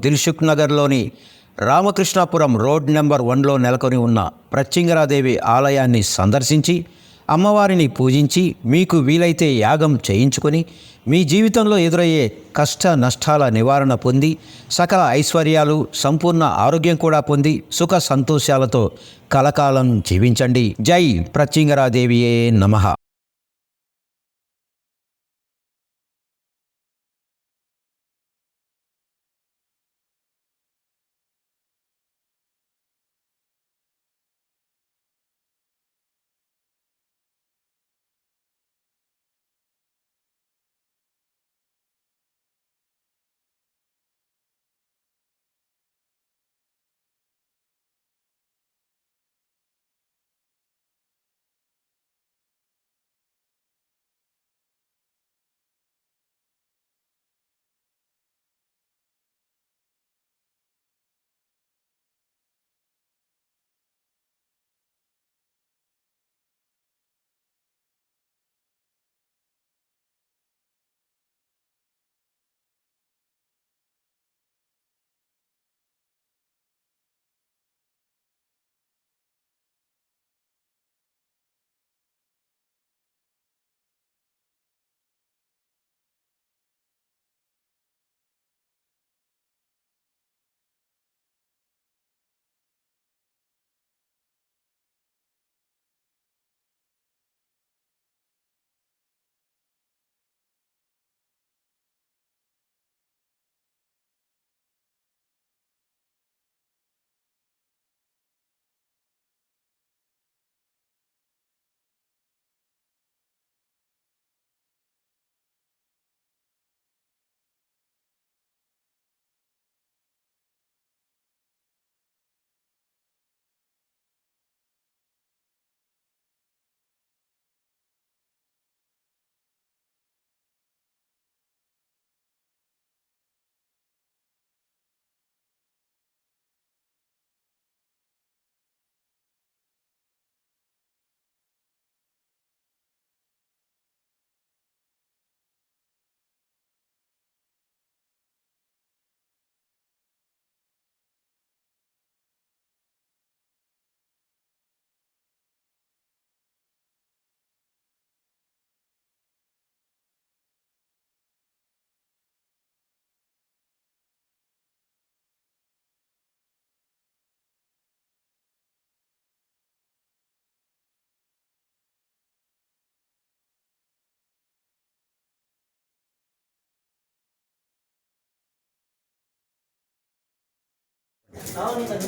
దిల్సుఖ్ నగర్లోని Ramakrishnapuram road number 1లో నెలకొని ఉన్న ప్రత్యంగిరాదేవి ఆలయాన్ని సందర్శించి అమ్మవారిని పూజించి మీకు వీలైతే యాగం చేయించుకొని మీ జీవితంలో ఎదురయ్యే కష్ట నష్టాల నివారణ పొంది సకల ఐశ్వర్యాలు సంపూర్ణ ఆరోగ్యం కూడా పొంది సుఖ సంతోషాలతో కలకాలం జీవించండి. జై ప్రత్యంగిరాదేవియే నమః.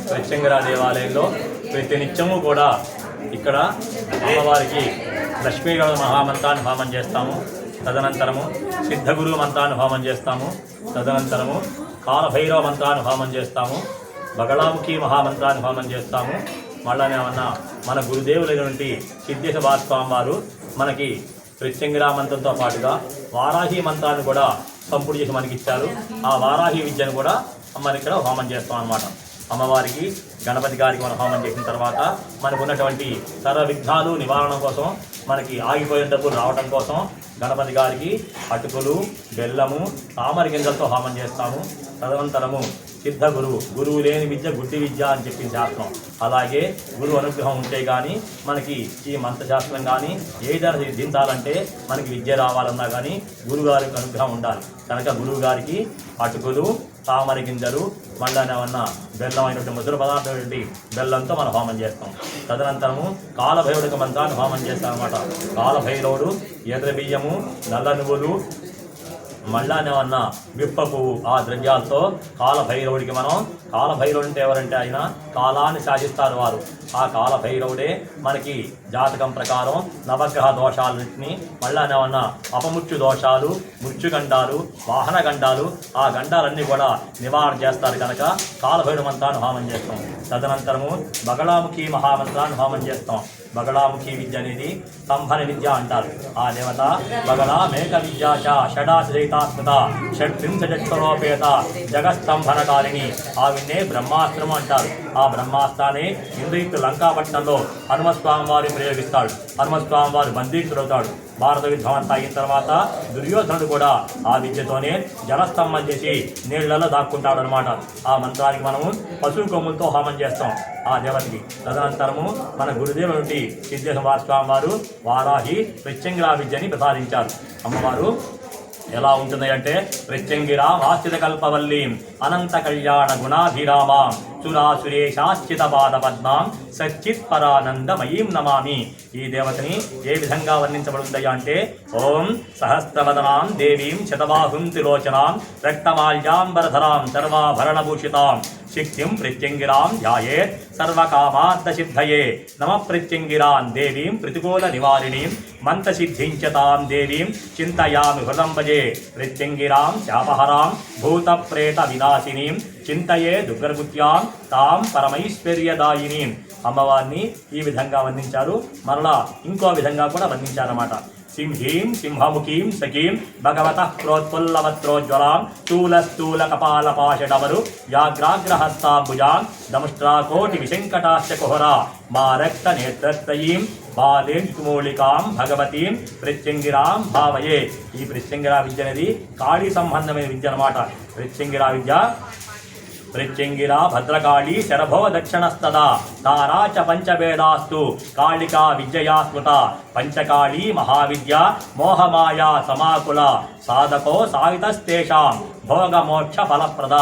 ప్రత్యంగిరా దేవాలయంలో ప్రతినిత్యము కూడా ఇక్కడ అమ్మవారికి లక్ష్మీగణ మహామంత్రాన్ని హోమం చేస్తాము. తదనంతరము సిద్ధగురు మంత్రాన్ని హోమం చేస్తాము. తదనంతరము కాలభైరవ మంత్రాన్ని హోమం చేస్తాము. బగళాముఖి మహామంత్రాన్ని హోమం చేస్తాము. మళ్ళానే మన గురుదేవులైనటువంటి సిద్ధేశ భాస్వామి వారు మనకి ప్రత్యంగిరా మంత్రంతో పాటుగా వారాహి మంత్రాన్ని కూడా సంపుడు చేసి మనకి ఇచ్చారు. ఆ వారాహి విద్యను కూడా మనం ఇక్కడ హోమం చేస్తాం అన్నమాట. అమ్మవారికి గణపతి గారికి మనం హోమం చేసిన తర్వాత మనకు ఉన్నటువంటి సర్వ విఘ్నాలు నివారణ కోసం, మనకి ఆగిపోయిన డబ్బులు రావడం కోసం గణపతి గారికి అటుకులు, బెల్లము, తామర గింజలతో హోమం చేస్తాము. తదనంతరము సిద్ధ గురువు లేని విద్య గుడ్డి విద్య అని చెప్పిన శాస్త్రం. అలాగే గురువు అనుగ్రహం ఉంటే కానీ మనకి ఈ మంత్రశాస్త్రం కానీ ఏదైనా సిద్ధించాలంటే మనకి విద్య రావాలన్నా కానీ గురువుగారికి అనుగ్రహం ఉండాలి. కనుక గురువు గారికి అటుకులు, తామర గింజలు, మళ్ళీ బెల్లం అయినటువంటి మధుర పదార్థం బెల్లంతో మనం హోమం చేస్తాం. తదనంతరము కాలభైరవుడికి మంత్రాన్ని హోమం చేస్తాం అన్నమాట. కాలభైరవుడు ఎర్ర బియ్యము, నల్ల నువ్వులు, మళ్ళానే విప్ప పువ్వు, ఆ ద్రవ్యాలతో కాలభైరవుడికి మనం, కాలభైరవుడు అంటే ఎవరంటే ఆయన కాలాన్ని శాసిస్తారు వారు. ఆ కాలభైరవుడే మనకి జాతకం ప్రకారం నవగ్రహ దోషాలన్నింటినీ, మళ్ళానే అపమృత్యు దోషాలు, మృత్యుగండాలు, వాహన గండాలు, ఆ గండాలన్నీ కూడా నివారణ చేస్తారు. కనుక కాలభైరవ మంత్రాన్ని హోమం చేస్తాం. తదనంతరము బగళాముఖి మహామంత్రాన్ని హోమం చేస్తాం. బగళాముఖి విద్య అనేది స్తంభన విద్య అంటారు. ఆ దేవత బగళ మేక విద్యాచ షడాశ్రయితాత్మత షట్త్రింశరోపేత జగస్తంభనకారిణి. ఆవిన్నే బ్రహ్మాస్త్రము అంటారు. ఆ బ్రహ్మాస్త్రాన్ని ఇంద్రజిత్తు లంకాపట్నంలో హనుమస్వామి వారిని ప్రయోగిస్తాడు. హనుమస్వామి వారు బందీకుడవుతాడు. భారత యుద్ధం అంతా అయిన తర్వాత దుర్యోధనుడు కూడా ఆ విద్యతోనే జలస్తంభం చేసి నీళ్లలో దాక్కుంటాడు అనమాట. ఆ మంత్రానికి మనము పశువు కొమ్ములతో హోమం చేస్తాం ఆ దేవతకి. తదనంతరము మన గురుదేవుల నుండి సిద్ధేశ్వర మహాస్వామి వారు వారాహి ప్రత్యంగిరా విద్యని ప్రసాదించారు. అమ్మవారు ఎలా ఉంటుంది అంటే ప్రత్యంగిరా ఆశ్చిత కల్పవల్లీం అనంత కళ్యాణ గుణాభిరామాం సురాసురేశాశ్చిత పాద పద్మాం సచ్చిత్ పరానందమయీం నమామి. ఈ దేవతని ఏ విధంగా వర్ణించబడుంది అంటే ఓం సహస్రవదనాం దేవీం శతబాహుం త్రిలోచనాం రక్తమాల్యాంబరధరాం సర్వాభరణభూషితాం శక్తిం ప్రత్యంగిరాం ధ్యాయేత్ సర్వకామార్థసిద్ధయే నమ ప్రత్యంగిరాం దేవీం ప్రతికూల నివారిణీం మంత్రసిద్ధించతాం దేవీం చింతయామి హృదంబజే ప్రత్యంగిరాం శాపహరాం భూత ప్రేత వినాశినీం చింతయే దుర్గర్భుత్యాం తాం పరమైశ్వర్యదాయినీం. అమ్మవారిని ఈ విధంగా వర్ణించారు. మరలా ఇంకో విధంగా కూడా వర్ణించారన్నమాట. సింహీం సింహముఖీం సఖీం భగవతః ప్రోత్పుల్లవత్రోజ్వలాం స్థూల కపాలపాషడవరు వ్యాఘ్రాగ్రహస్తాంబుజాం దముష్ట్రాకోటి విశంకటాశ్చ కుహరా మా రక్త నేత్రత్రయీం బాలేంద్రమూలికాం భగవతీం ప్రత్యంగిరాం భావయే. ఈ ప్రత్యంగిరా విద్య అనేది కాళీ సంబంధమైన విద్య అన్నమాట. ప్రత్యంగిరా విద్య ప్రత్యంగిరా భద్రకాళీ శరభో దక్షిణస్తదా తారా చ పంచవేదాస్తు కాళికా విద్యయా స్మృత పంచకాళీ మహావిద్య మోహమాయా సమాకుల సాధకో సాయుధస్తేషాం భోగమోక్ష ఫలప్రద.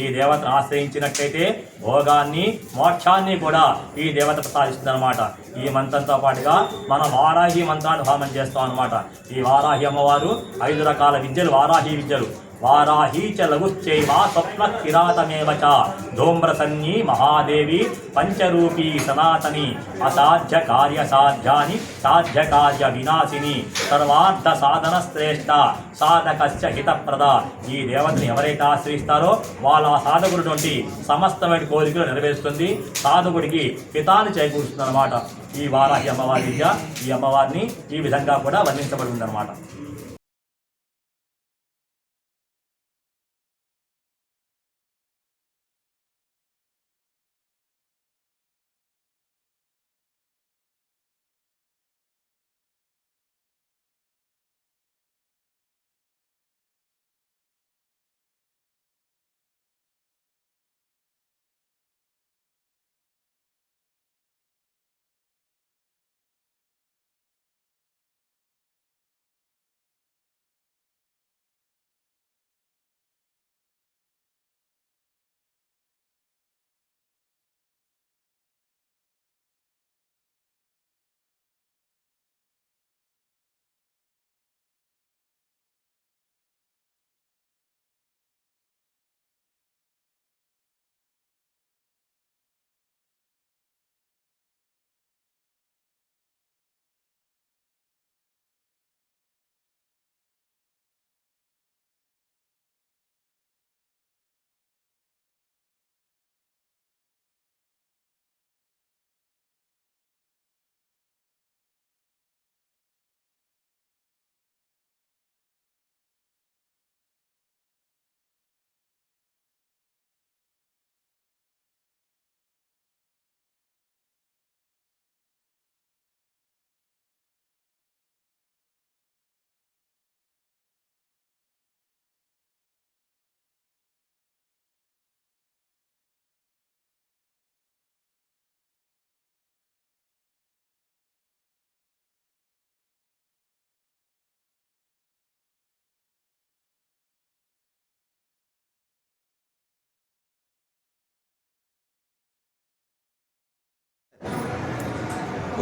ఈ దేవతను ఆశ్రయించినట్లయితే భోగాన్ని మోక్షాన్ని కూడా ఈ దేవత ప్రసాదిస్తుందన్నమాట. ఈ మంత్రంతో పాటుగా మనం వారాహి మంత్రాన్ని హోమం చేస్తాం అన్నమాట. ఈ వారాహి అమ్మవారు 5 రకాల విద్యలు వారాహి విద్యలు. వారాహీ చ లఘుశ్చైవ స్వప్న కిరాతమేవ చ ధూమ్రసన్యీ మహాదేవి పంచరూపీ సనాతని అసాధ్య కార్యసాధ్యాని సాధ్య కార్య వినాశిని సర్వార్థ సాధన శ్రేష్ఠ సాధకస్య హితప్రద. ఈ దేవతని ఎవరైతే ఆశ్రయిస్తారో వాళ్ళ సాధకుడి సమస్తమైన కోరికలు నెరవేరుస్తుంది, సాధకుడికి హితాన్ని చేకూరుస్తుంది అనమాట. ఈ వారాహి అమ్మవారి విద్య ఈ అమ్మవారిని ఈ విధంగా కూడా వర్ణించబడి ఉందన్నమాట.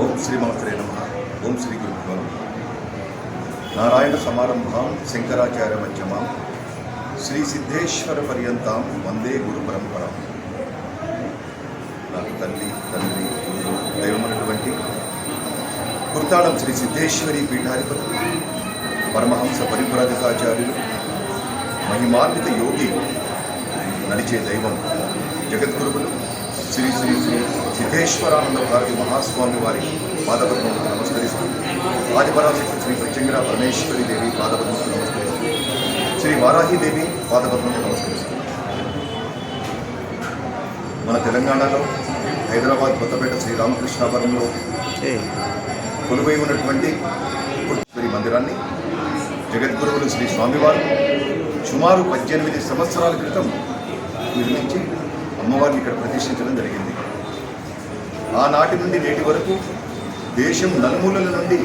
ఓం శ్రీమాత్రే నమః. ఓం శ్రీ గురుభ్యో నమః. నారాయణ సమారంభాం శంకరాచార్య మధ్యమాం శ్రీ సిద్ధేశ్వర పర్యంతాం వందే గురు పరంపరాం. నాకు తల్లి తండ్రి గురువు దైవమైనటువంటి కుర్తాళం శ్రీ సిద్ధేశ్వరి పీఠాధిపతి పరమహంస పరివ్రాజకాచార్యులు మహిమాన్విత యోగి నడిచే దైవం జగద్గురువులు శ్రీ శ్రీ శ్రీ సిద్ధేశ్వరానంద భారతి మహాస్వామి వారి పాదపద్మకు నమస్కరిస్తూ ఆదిపరాశక్తి శ్రీ ప్రత్యంగిరా పరమేశ్వరి దేవి పాదపద్మకు నమస్కరిస్తూ శ్రీ వారాహిదేవి పాదపద్మకు నమస్కరిస్తూ మన తెలంగాణలో హైదరాబాద్ కొత్తపేట శ్రీరామకృష్ణాపురంలో కొలువై ఉన్నటువంటి మందిరాన్ని జగద్గురువులు శ్రీ స్వామివారు సుమారు 18 సంవత్సరాల క్రితం నిర్మించి అమ్మవారిని ఇక్కడ ప్రతిష్ఠించడం జరిగింది. ఆనాటి నుండి నేటి వరకు దేశం నలుమూలల నుండి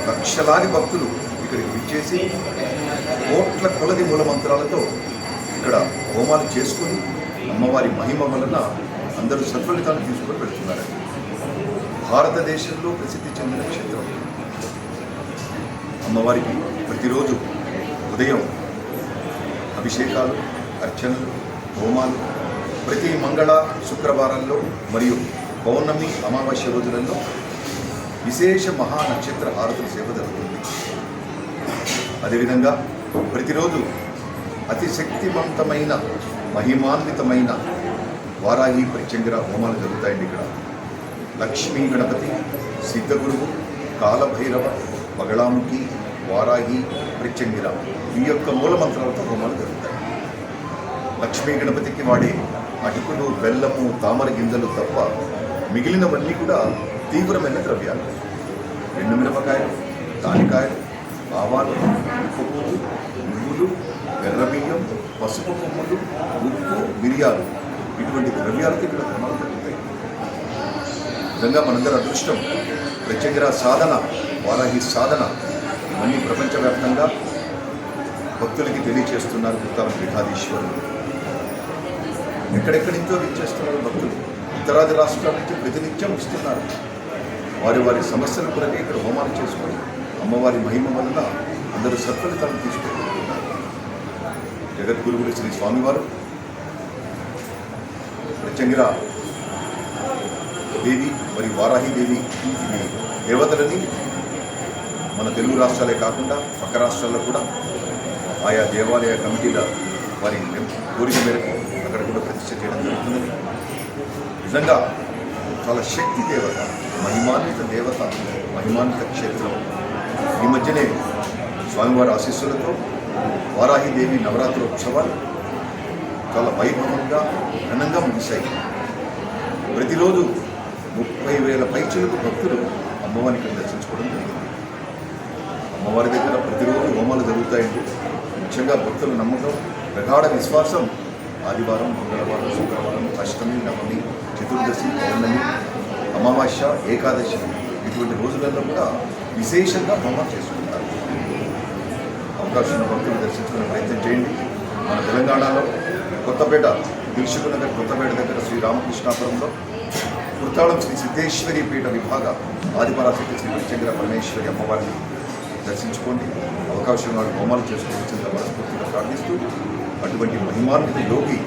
లక్షలాది భక్తులు ఇక్కడికి విచ్చేసి కోట్ల కొలది మూల మంత్రాలతో ఇక్కడ హోమాలు చేసుకుని అమ్మవారి మహిమ వలన అందరూ సత్ఫలితాలు తీసుకొని పెడుతున్నారు. భారతదేశంలో ప్రసిద్ధి చెందిన క్షేత్రం. అమ్మవారికి ప్రతిరోజు ఉదయం అభిషేకాలు, అర్చనలు, హోమాలు, ప్రతి మంగళ శుక్రవారాల్లో మరియు పౌర్ణమి అమావాస్య రోజులలో విశేష మహా నక్షత్ర హారతుల సేవ జరుగుతుంది. అదేవిధంగా ప్రతిరోజు అతి శక్తివంతమైన మహిమాన్వితమైన వారాహి ప్రత్యంగిర హోమాలు జరుగుతాయండి. ఇక్కడ లక్ష్మీ గణపతి, సిద్ధగురువు, కాలభైరవ, బగళాముఖి, వారాహి, ప్రత్యంగిర ఈ యొక్క మూల మంత్రాలతో హోమాలు జరుగుతాయి. లక్ష్మీ గణపతికి వాడే అటుకులు, బెల్లము, తామర గింజలు తప్ప మిగిలినవన్నీ కూడా తీవ్రమైన ద్రవ్యాలు. ఎండుమిరపకాయలు, తానికాయలు, ఆవాలు, ఉప్పు పువ్వు, నువ్వులు, ఎర్రబియ్యం, పసుపు కొమ్ములు, ఉప్పు, మిరియాలు ఇటువంటి ద్రవ్యాలతో ఇక్కడ హోమాలు జరుగుతాయి. నిజంగా మనందరి అదృష్టం. ప్రత్యంగిర సాధన, వారాహి సాధన ఇవన్నీ ప్రపంచవ్యాప్తంగా భక్తులకి తెలియచేస్తున్నారు. ముత్తారం పీఠాధీశ్వరులు ఎక్కడెక్కడి నుంచో విచ్చేస్తున్నారు భక్తులు. ఉత్తరాది రాష్ట్రాల నుంచి ప్రతినిత్యం ఇస్తున్నారు. వారి సమస్యల కొరకే ఇక్కడ హోమాలు చేసుకొని అమ్మవారి మహిమ వలన అందరూ సత్ఫలితాలను తీసుకుంటున్నారు. జగద్గురువులు శ్రీ స్వామివారు ప్రత్యంగిర దేవి మరియు వారాహిదేవి ఈ దేవతలని మన తెలుగు రాష్ట్రాలే కాకుండా పక్క రాష్ట్రాల్లో కూడా ఆయా దేవాలయ కమిటీల వారి కోరిక మేరకు అక్కడ కూడా ప్రతిష్ఠ చేయడం జరుగుతుంది. నిజంగా చాలా శక్తి దేవత, మహిమాన్విత దేవత, మహిమాన్విత క్షేత్రం. ఈ మధ్యనే స్వామివారి ఆశీస్సులతో వారాహిదేవి నవరాత్రి ఉత్సవాలు చాలా వైభవంగా ఘనంగా ముగిశాయి. ప్రతిరోజు 30,000 పైచిలకు భక్తులు అమ్మవారిని ఇక్కడ దర్శించుకోవడం జరిగింది. అమ్మవారి దగ్గర ప్రతిరోజు హోమాలు జరుగుతాయండి. ముఖ్యంగా భక్తుల నమ్మకం, ప్రగాఢ విశ్వాసం ఆదివారం, మంగళవారం, శుక్రవారం, అష్టమి, నవమి, చతుర్దశి, పౌర్ణమి, అమావాస్య, ఏకాదశి ఇటువంటి రోజులలో కూడా విశేషంగా హోమం చేసుకుంటారు. అవకాశం ఉన్న భక్తులు దర్శించుకునే ప్రయత్నం చేయండి. మన తెలంగాణలో కొత్తపేట, దిల్సుఖ్ నగర్ కొత్తపేట దగ్గర శ్రీ రామకృష్ణాపురంలో కుర్తాళం శ్రీ సిద్ధేశ్వరి పీఠ విభాగ ఆదిపరాశక్తి శ్రీ ప్రత్యంగిర పరమేశ్వరి అమ్మవారిని దర్శించుకోండి. అవకాశం వాళ్ళు హోమాలు చేసుకోవాల్సిందిగా మనస్ఫూర్తిగా ప్రార్థిస్తూ అటువంటి మహిమాన్విత యోగి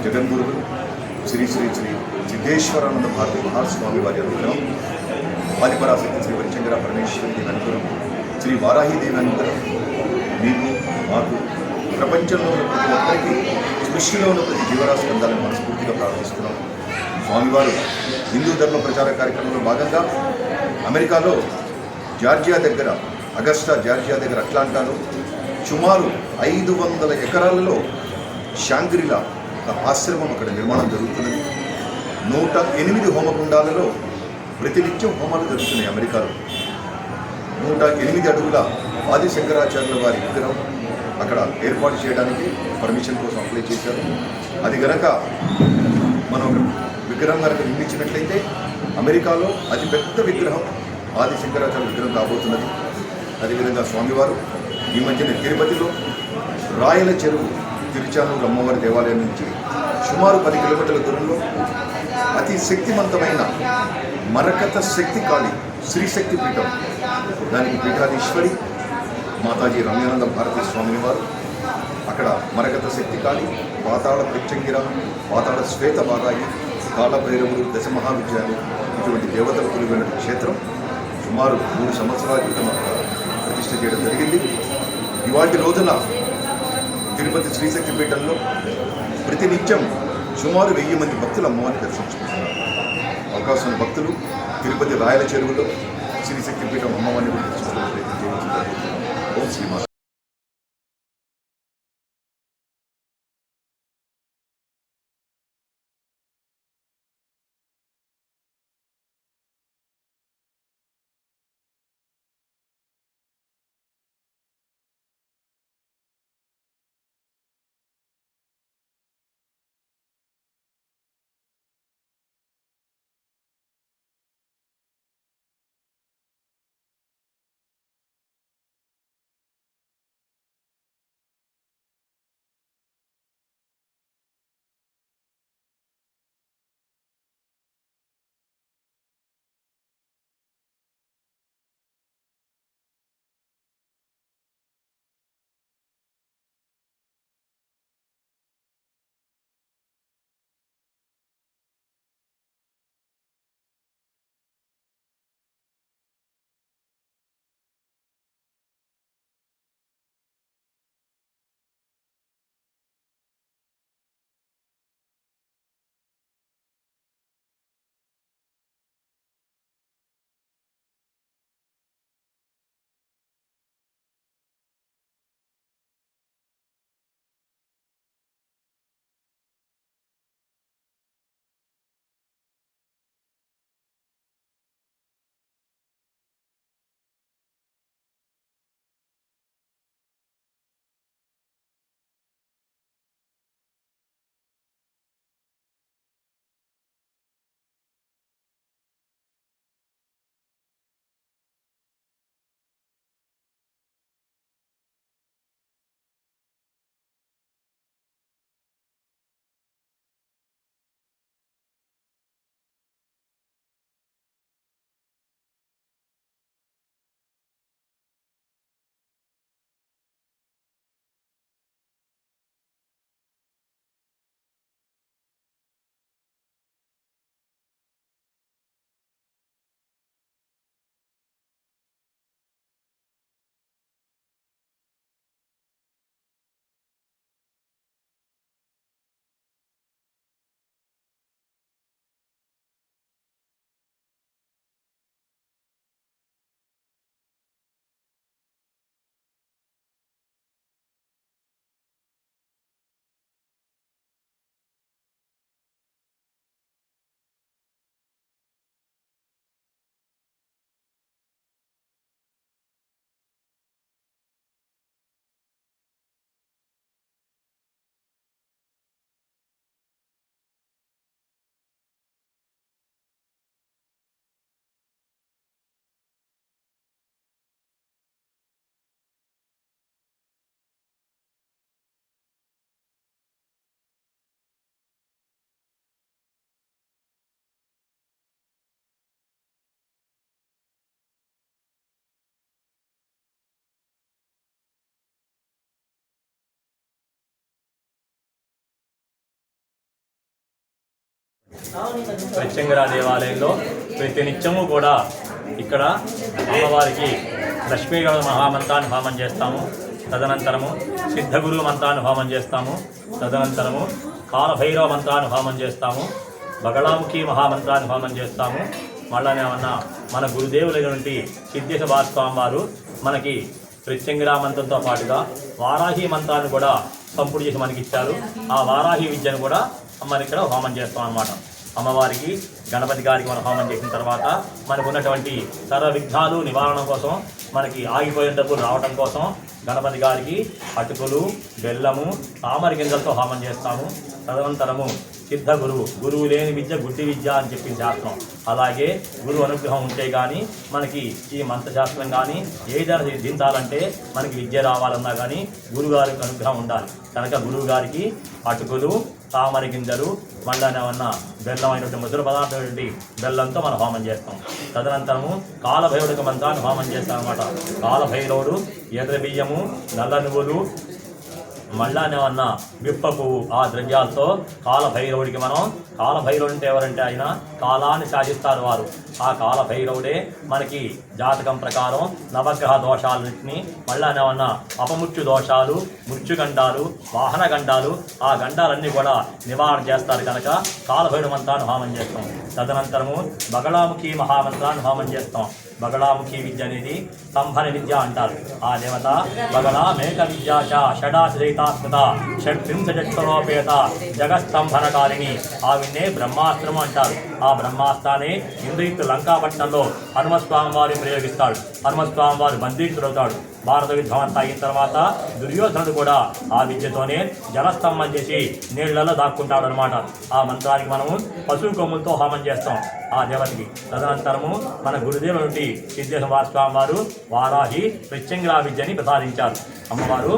జగద్గురువులు శ్రీ శ్రీ శ్రీ సిద్ధేశ్వరానంద భారతి మహాస్వామి వారి అనుగ్రహం, ఆదిపరాశక్తి శ్రీ ప్రత్యంగిర పరమేశ్వరి దేవి అనుగ్రహం, శ్రీ వారాహిదేవి అనుగ్రహం మీకు, మాకు, ప్రపంచంలో ఉన్న ప్రతి ఒక్కరికి, సృష్టిలో ఉన్న ప్రతి జీవరాశి పొందాలని మనస్ఫూర్తిగా ప్రార్థిస్తున్నాం. స్వామివారు హిందూ ధర్మ ప్రచార కార్యక్రమంలో భాగంగా అమెరికాలో జార్జియా దగ్గర, అగస్టా జార్జియా దగ్గర అట్లాంటాలో సుమారు 500 ఎకరాలలో శాంగ్రిలా ఒక ఆశ్రమం అక్కడ నిర్మాణం జరుగుతున్నది. 108 హోమకుండాలలో ప్రతినిత్యం హోమాలు జరుగుతున్నాయి. అమెరికాలో 108 అడుగుల ఆది శంకరాచార్యుల వారి విగ్రహం అక్కడ ఏర్పాటు చేయడానికి పర్మిషన్ కోసం అప్లై చేశారు. అది గనక మనం ఒక విగ్రహం కనుక నిర్మించినట్లయితే అమెరికాలో అతిపెద్ద విగ్రహం ఆది శంకరాచార్య విగ్రహం కాబోతున్నది. అదేవిధంగా స్వామివారు ఈ మధ్యన తిరుపతిలో రాయల చెరువు తిరుచానూరు అమ్మవారి దేవాలయం నుంచి సుమారు 10 కిలోమీటర్ల దూరంలో అతి శక్తివంతమైన మరకత శక్తి కాళి శ్రీశక్తి పీఠం, దానికి పీఠాధీశ్వరి మాతాజీ రమ్యానంద భారతీ స్వామిని వారు అక్కడ మరకత శక్తి కాళి, పాతాళ ప్రత్యంగిర, పాతాళ శ్వేత వారాహి, కాలభైరవుడు, దశమహావిద్యాలు ఇటువంటి దేవతలు కొలువైన క్షేత్రం సుమారు 3 సంవత్సరాల క్రితం అక్కడ ప్రతిష్ఠ చేయడం జరిగింది. ఇవాటి రోజున తిరుపతి శ్రీశక్తి పీఠంలో ప్రతినిత్యం సుమారు 1000 మంది భక్తులు అమ్మవారిని దర్శించుకుంటున్నారు. అవకాశం భక్తులు తిరుపతి రాయల చెరువులో శ్రీశక్తి పీఠం అమ్మవారిని దర్శించుకునే ప్రయత్నం చేయవచ్చు. ఓం శ్రీమాత. ప్రత్యంగిరా దేవాలయంలో ప్రతినిత్యము కూడా ఇక్కడ అమ్మవారికి లక్ష్మీగణ మహామంత్రాన్ని హోమం చేస్తాము. తదనంతరము సిద్ధగురు మంత్రాన్ని హోమం చేస్తాము. తదనంతరము కాలభైరవ మంత్రాన్ని హోమం చేస్తాము. బగళాముఖి మహామంత్రాన్ని హోమం చేస్తాము. మళ్ళానే ఏమన్నా మన గురుదేవులైనటువంటి సిద్ధేశ భాస్వామి వారు మనకి ప్రత్యంగిరా మంత్రంతో పాటుగా వారాహి మంత్రాన్ని కూడా సంపుడు చేసి మనకి ఇచ్చారు. ఆ వారాహి విద్యను కూడా మనం ఇక్కడ హోమం చేస్తాం అన్నమాట. అమ్మవారికి గణపతి గారికి మనం హోమం చేసిన తర్వాత మనకు ఉన్నటువంటి సర్వ విఘ్నాలు నివారణ కోసం, మనకి ఆగిపోయిన డబ్బులు రావడం కోసం గణపతి గారికి అటుకులు, బెల్లము, తామర గింజలతో హోమం చేస్తాము. తదనంతరము సిద్ధ గురువు లేని విద్య గుడ్డి విద్య అని చెప్పిన శాస్త్రం. అలాగే గురువు అనుగ్రహం ఉంటే కానీ మనకి ఈ మంత్రశాస్త్రం కానీ ఏదైనా సిద్ధించాలంటే మనకి విద్య రావాలన్నా కానీ గురువుగారికి అనుగ్రహం ఉండాలి. కనుక గురువు గారికి అటుకులు, తామర గింజలు, మళ్ళానేమన్నా బెల్లం అయినటువంటి మధుర పదార్థమైనటువంటి బెల్లంతో మనం హోమం చేస్తాం. తదనంతరము కాలభైరవుడికి మంత్రాన్ని హోమం చేస్తాం అన్నమాట. కాలభైరవుడు ఎర్ర బియ్యము, నల్ల నువ్వులు, మళ్ళానేమన్నా విప్ప పువ్వు, ఆ ద్రవ్యాలతో కాలభైరవుడికి మనం, కాలభైరవుడు అంటే ఎవరంటే ఆయన కాలాన్ని శాసిస్తారు వారు. ఆ కాలభైరవుడే మనకి జాతకం ప్రకారం నవగ్రహ దోషాలన్నింటినీ, మళ్ళానేమన్నా అపమృత్యు దోషాలు, మృత్యుగండాలు, వాహన గండాలు, ఆ గండాలన్నీ కూడా నివారణ చేస్తారు. కనుక కాలభైరవ మంత్రాన్ని హోమం చేస్తాం. తదనంతరము బగళాముఖి మహామంత్రాన్ని హోమం చేస్తాం. బగళాముఖి విద్య అనేది స్తంభన విద్య అంటారు. ఆ దేవత బగళా మేక విద్యాచ షడాశ్రయితాస్మత షట్త్రింశరోపేత జగస్తంభనకారిణి. ఆవిన్నే బ్రహ్మాస్త్రము అంటారు. ఆ బ్రహ్మాస్త్రాన్ని ఇంద్రజిత్తు లంకాపట్నంలో హనుమస్వామి వారిని ప్రయోగిస్తాడు. హనుమస్వామి వారు బంధితుడవుతాడు. భారత యుద్ధం అంతా అయిన తర్వాత దుర్యోధనుడు కూడా ఆ విద్యతోనే జలస్తంభం చేసి నీళ్లలో దాక్కుంటాడు అనమాట. ఆ మంత్రానికి మనము పశువు కొమ్ములతో హోమం చేస్తాం ఆ దేవతకి. తదనంతరము మన గురుదేవుల నుండి సిద్ధేశ భాస్వామి వారు వారాహి ప్రత్యంగిరా విద్యని ప్రసాదించారు. అమ్మవారు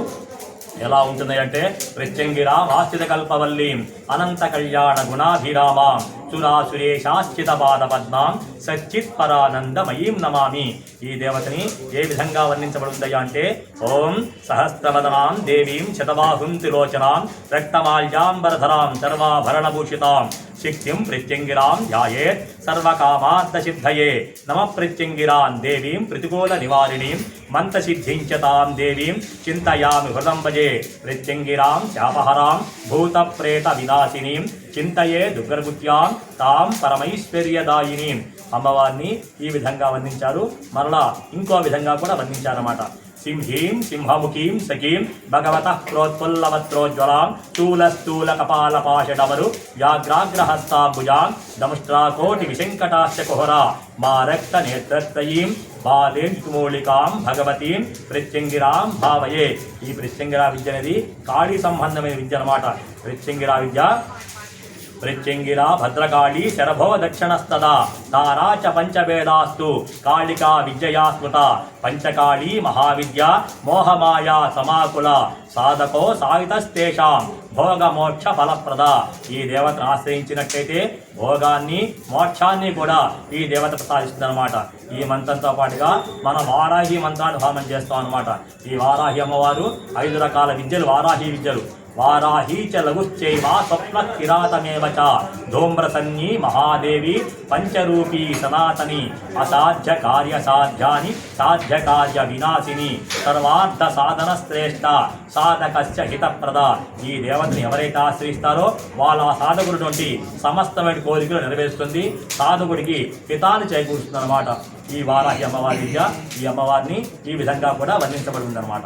ఎలా ఉంటుంది అంటే ప్రత్యంగిరాం ఆశ్రిత కల్పవల్లీం అనంత కళ్యాణ గుణాభిరామాం సురాసురేశాశ్చిత పాద పద్మాం సచ్చిత్ పరానందమయీం నమామి. ఈ దేవతని ఏ విధంగా వర్ణించబడుతుందయ్యా అంటే ఓం సహస్రవదనాం దేవీం శతబాహుం త్రిలోచనాం రక్తమాల్యాంబరధరాం సర్వాభరణభూషితాం శక్తిం ప్రత్యంగిరాం ధ్యాయేత్ సర్వకామార్థసిద్ధయే నమ ప్రత్యంగిరాం దేవీం ప్రతికూల నివారిణీం మంత్రసిద్ధించతాం దేవీం చింతయామి హృదం భజే ప్రత్యంగిరాం శాపహరాం భూతప్రేత వినాశినీం చింతయే దుర్గర్భుత్యాం తాం పరమైశ్వర్యదాయినీం. అమ్మవారిని ఈ విధంగా వర్ణించారు. మరలా ఇంకో విధంగా కూడా వర్ణించారన్నమాట. సింహీం సింహముఖీం సఖీం భగవతః ప్రోత్పుల్లవత్రోజ్వలాం స్థూల కపాలపాషడమరు వ్యాఘ్రాగ్రహస్తాంబుజాం దముష్ట్రాకోటి విశంకటాశ్చ కుహరా మా రక్త నేత్రత్రయీం బాలేంద్మూలికాం భగవతీం ప్రత్యంగిరాం భావయే. ఈ ప్రత్యంగిరా విద్య అనేది కాళీ సంబంధమైన విద్య అన్నమాట. ప్రత్యంగిరా విద్య ప్రత్యంగిరా భద్రకాళీ శరభో దక్షిణస్తదా తారా చ పంచవేదాస్తు కాళికా విద్యయా స్మృత పంచకాళీ మహావిద్య మోహమాయా సమాకుల సాధకో సావితస్తేషాం భోగమోక్ష ఫలప్రద. ఈ దేవతను ఆశ్రయించినట్లయితే భోగాన్ని, మోక్షాన్ని కూడా ఈ దేవత ప్రసాదిస్తుందన్నమాట. ఈ మంత్రంతో పాటుగా మనం వారాహి మంత్రాన్ని హోమం చేస్తాం అన్నమాట. ఈ వారాహి అమ్మవారు 5 రకాల విద్యలు వారాహి విద్యలు. వారాహీ చ లఘుశ్చైవ స్వప్న కిరాతమేవ చ ధూమ్రసన్నీ మహాదేవి పంచరూపీ సనాతని అసాధ్య కార్యసాధ్యాని సాధ్య కార్య వినాశిని సర్వార్థ సాధన శ్రేష్ఠ సాధకస్య హితప్రద. ఈ దేవతని ఎవరైతే ఆశ్రయిస్తారో వాళ్ళ ఆ సాధకుడి సమస్తమైన కోరికలు నెరవేరుస్తుంది. సాధకుడికి హితాన్ని చేకూరుస్తుంది అనమాట. ఈ వారాహి అమ్మవారి విద్య ఈ అమ్మవారిని ఈ విధంగా కూడా వర్ణించబడి ఉందన్నమాట.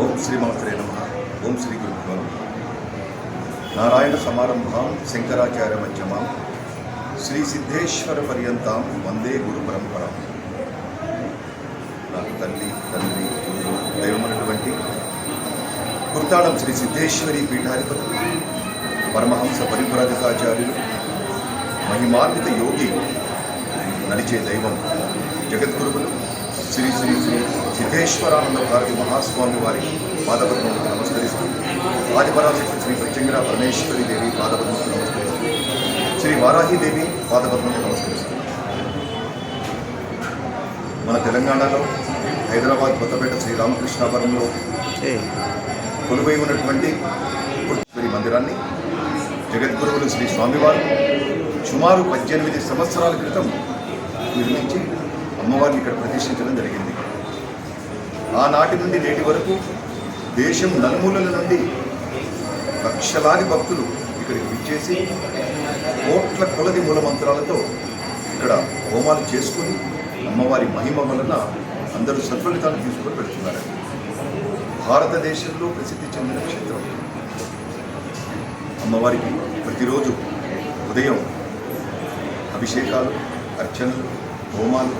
ఓం శ్రీమాత్రే నమః. ఓం శ్రీ గురుభ్యో నమః. నారాయణ సమారంభాం శంకరాచార్య మధ్యమాం శ్రీ సిద్ధేశ్వర పర్యంతాం వందే గురు పరంపర. నాకు తల్లి తండ్రి గురువు దైవమైనటువంటి కుర్తాళం శ్రీ సిద్ధేశ్వరి పీఠాధిపతులు పరమహంస పరివ్రాజకాచార్యులు మహిమాన్విత యోగి నడిచే దైవం జగద్గురువులు శ్రీ శ్రీ శ్రీ సిద్ధేశ్వరానంద భారతి మహాస్వామి వారి పాదపద్మములకు నమస్కరిస్తూ ఆదిపరాశక్తి శ్రీ ప్రత్యంగిర పరమేశ్వరి దేవి పాదపద్మములకు నమస్కరిస్తూ శ్రీ వారాహిదేవి పాదపద్మములకు నమస్కరిస్తూ మన తెలంగాణలో హైదరాబాద్ కొత్తపేట శ్రీరామకృష్ణాపురంలో కొలువై ఉన్నటువంటి పుట్టేశ్వరి మందిరాన్ని జగద్గురువులు శ్రీ స్వామివారు సుమారు 18 సంవత్సరాల క్రితం నిర్మించి అమ్మవారిని ఇక్కడ ప్రతిష్ఠించడం జరిగింది. ఆనాటి నుండి నేటి వరకు దేశం నలుమూలల నుండి లక్షలాది భక్తులు ఇక్కడికి విచ్చేసి కోట్ల కొలది మూలమంత్రాలతో ఇక్కడ హోమాలు చేసుకుని అమ్మవారి మహిమ వలన అందరూ సత్ఫలితాన్ని తీసుకొని పెడుతున్నారు. భారతదేశంలో ప్రసిద్ధి చెందిన క్షేత్రం. అమ్మవారికి ప్రతిరోజు ఉదయం అభిషేకాలు, అర్చనలు, హోమాలు,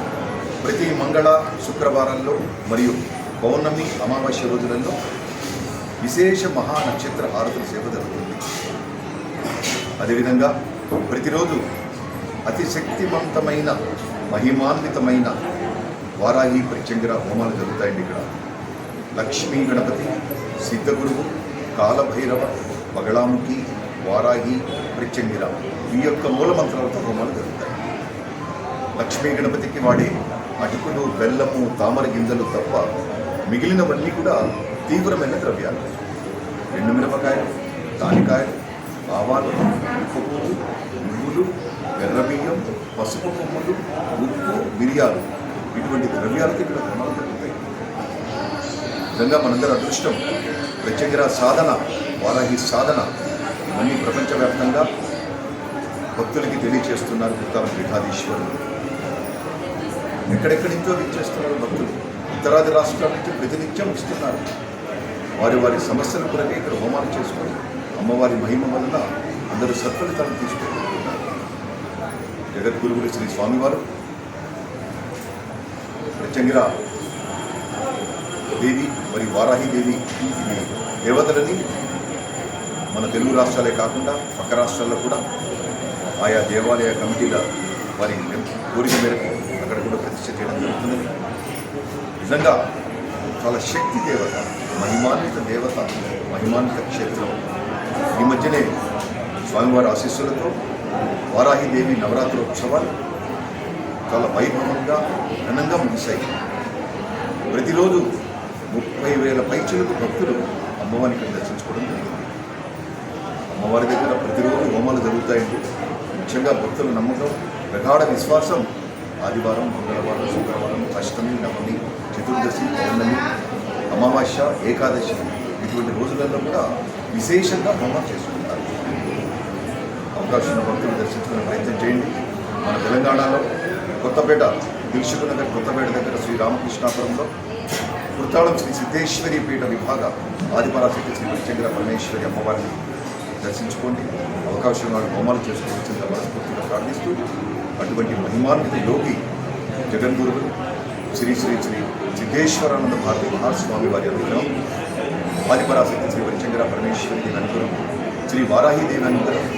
ప్రతి మంగళ శుక్రవారాల్లో మరియు పౌర్ణమి అమావాస్య రోజులలో విశేష మహా నక్షత్ర హారతుల సేవ జరుగుతుంది. అదేవిధంగా ప్రతిరోజు అతి శక్తివంతమైన మహిమాన్వితమైన వారాహి ప్రత్యంగిర హోమాలు జరుగుతాయండి. ఇక్కడ లక్ష్మీ గణపతి, సిద్ధగురువు, కాలభైరవ, బగళాముఖి, వారాహి, ప్రత్యంగిర ఈ యొక్క మూలమంత్రాలతో హోమాలు జరుగుతాయి. లక్ష్మీ గణపతికి వాడే అటుకులు, బెల్లము, తామర గింజలు తప్ప మిగిలినవన్నీ కూడా తీవ్రమైన ద్రవ్యాలు. ఎండుమిరపకాయలు, తానికాయలు, ఆవాలు, ఉప్పు, నువ్వులు, ఎర్రబియ్యం, పసుపు కొమ్ములు, ఉప్పు, మిరియాలు ఇటువంటి ద్రవ్యాలకి ఇక్కడ హోమాలు జరుగుతాయి. నిజంగా మనందరి అదృష్టం. ప్రత్యంగిర సాధన, వారాహి సాధన ఇవన్నీ ప్రపంచవ్యాప్తంగా భక్తులకి తెలియచేస్తున్నారు కుర్తాళం పీఠాధీశ్వరులు. ఎక్కడెక్కడి నుంచో విచ్చేస్తున్నారు భక్తులు. ఉత్తరాది రాష్ట్రాల నుంచి ప్రతినిత్యం వస్తున్నారు. వారి వారి సమస్యల కొరకే ఇక్కడ హోమాలు చేసుకొని అమ్మవారి మహిమ వలన అందరూ సత్ఫలితాలను తీసుకుంటున్నారు. జగద్గురువులు శ్రీ స్వామివారు ప్రత్యంగిర దేవి మరియు వారాహిదేవి ఈ దేవతలని మన తెలుగు రాష్ట్రాలే కాకుండా పక్క రాష్ట్రాల్లో కూడా ఆయా దేవాలయ కమిటీల వారి కోరిక మేరకు అక్కడ కూడా ప్రతిష్ఠ చేయడం జరుగుతుందని. నిజంగా చాలా శక్తి దేవత, మహిమాన్విత దేవత, మహిమాన్విత క్షేత్రం. ఈ మధ్యనే స్వామివారి ఆశీస్సులతో వారాహిదేవి నవరాత్రి ఉత్సవాలు చాలా వైభవంగా ఘనంగా ముగిశాయి. ప్రతిరోజు 30,000 పైచిలకు భక్తులు అమ్మవారిని ఇక్కడ దర్శించుకోవడం జరిగింది. అమ్మవారి దగ్గర ప్రతిరోజు హోమాలు జరుగుతాయండి. ముఖ్యంగా భక్తుల నమ్మకం, ప్రగాఢ విశ్వాసం ఆదివారం, మంగళవారం, శుక్రవారం, అష్టమి, నవమి, చతుర్దశి, పౌర్ణమి, అమావాస్య, ఏకాదశి ఇటువంటి రోజులలో కూడా విశేషంగా హోమాలు చేసుకుంటారు. అవకాశం ఉన్న భక్తులు దర్శించుకునే ప్రయత్నం చేయండి. మన తెలంగాణలో కొత్తపేట, దిల్సుఖ్ నగర్ కొత్తపేట దగ్గర శ్రీరామకృష్ణాపురంలో కుర్తాళం శ్రీ సిద్ధేశ్వరి పీఠ విభాగ ఆదిపరాశక్తి శ్రీ ప్రత్యంగిర పరమేశ్వరి అమ్మవారిని దర్శించుకోండి. అవకాశం వాళ్ళు హోమాలు చేసుకోవాల్సిందిగా మనస్ఫూర్తిగా ప్రార్థిస్తూ అటువంటి మహిమాన్విత యోగి జగద్గురువులు శ్రీ శ్రీ శ్రీ సిద్ధేశ్వరానంద భారతి మహాస్వామి వారి అనుగ్రహం, ఆదిపరాశక్తి శ్రీ ప్రత్యంగిర పరమేశ్వరి దేవి అనుగ్రహం, శ్రీ వారాహిదేవి అనుగ్రహం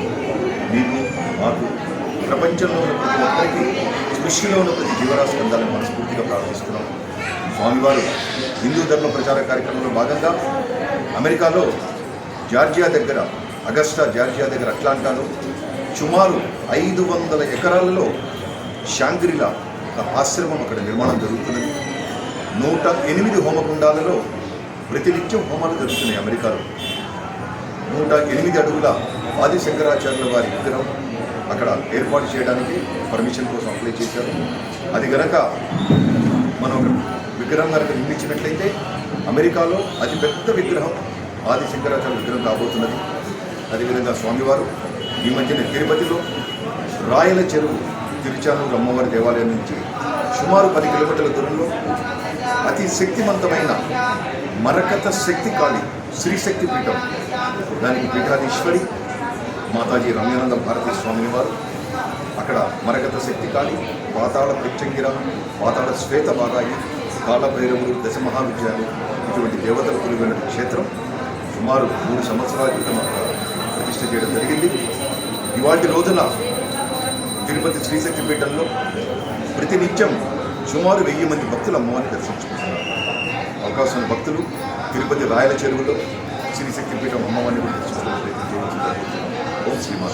మీకు, మాకు, ప్రపంచంలో ఉన్న ప్రతి ఒక్కరికి, సృష్టిలో ఉన్న ప్రతి జీవరాశి అందాలని మనస్ఫూర్తిగా ప్రార్థిస్తున్నాం. స్వామివారు హిందూ ధర్మ ప్రచార కార్యక్రమంలో భాగంగా అమెరికాలో జార్జియా దగ్గర, అగస్టా జార్జియా దగ్గర అట్లాంటాలో సుమారు 500 ఎకరాలలో శాంగ్రిలా ఒక ఆశ్రమం అక్కడ నిర్మాణం జరుగుతున్నది. 108 హోమకుండాలలో ప్రతినిత్యం హోమాలు జరుగుతున్నాయి. అమెరికాలో 108 అడుగుల ఆది శంకరాచార్యుల వారి విగ్రహం అక్కడ ఏర్పాటు చేయడానికి పర్మిషన్ కోసం అప్లై చేశారు. అది గనక మనం విగ్రహం కనుక నిర్మించినట్లయితే అమెరికాలో అతిపెద్ద విగ్రహం ఆది శంకరాచార్య విగ్రహం కాబోతున్నది. అదేవిధంగా స్వామివారు ఈ మధ్యన తిరుపతిలో రాయల చెరువు తిరుచానూరు అమ్మవారి దేవాలయం నుంచి సుమారు 10 కిలోమీటర్ల దూరంలో అతి శక్తివంతమైన మరకత శక్తి కాళి శ్రీశక్తి పీఠం, దానికి పీఠాధీశ్వరి మాతాజీ రమ్యానంద భారతీ స్వామి వారు. అక్కడ మరకత శక్తి కాళి, పాతాళ ప్రత్యంగిర, పాతాళ శ్వేత బాగాయి, కాలభైరవుడు, దశమహావిద్యాలు ఇటువంటి దేవతలు కొలువైన క్షేత్రం. సుమారు 3 సంవత్సరాల క్రితం అక్కడ ప్రతిష్ఠ చేయడం జరిగింది. ఇవాటి రోజున తిరుపతి శ్రీశక్తి పీఠంలో ప్రతినిత్యం సుమారు 1000 మంది భక్తులు అమ్మవారిని దర్శించుకుంటున్నారు. అవకాశం భక్తులు తిరుపతి రాయల చెరువులో శ్రీశక్తి పీఠం అమ్మవారిని కూడా దర్శించుకునే ప్రయత్నం చేయవచ్చు జరుగుతుంది. ఓం శ్రీమాత.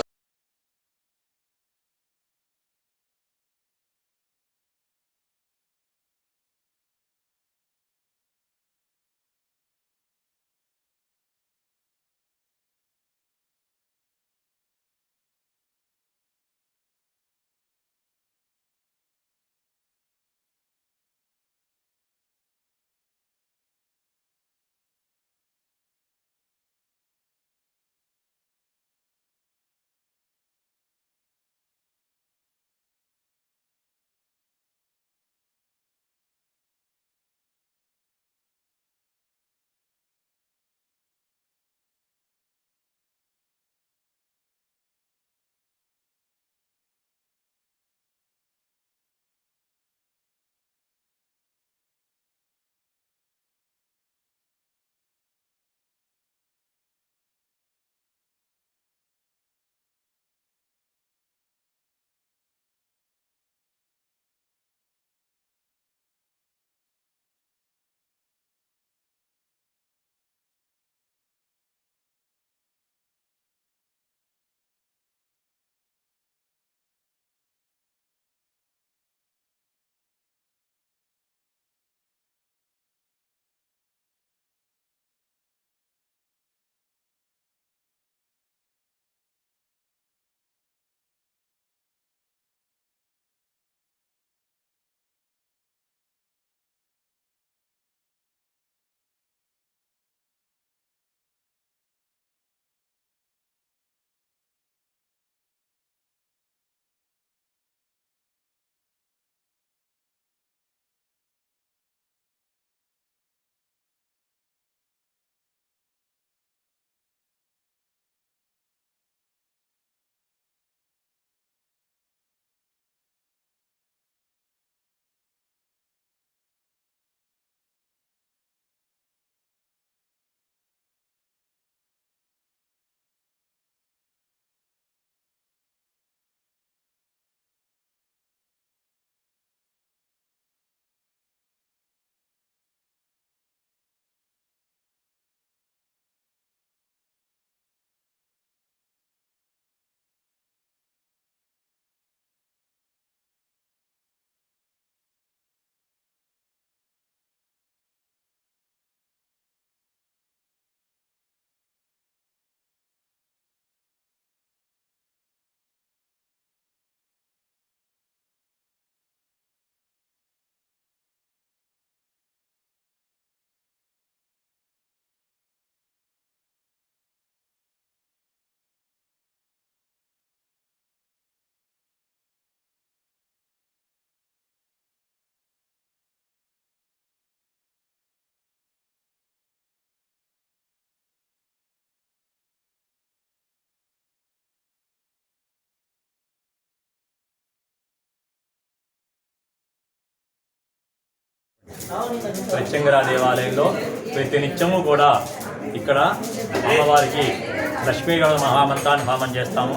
ప్రత్యంగిర దేవాలయంలో ప్రతినిత్యము కూడా ఇక్కడ అమ్మవారికి లక్ష్మీగణ మహామంత్రాన్ని హోమం చేస్తాము.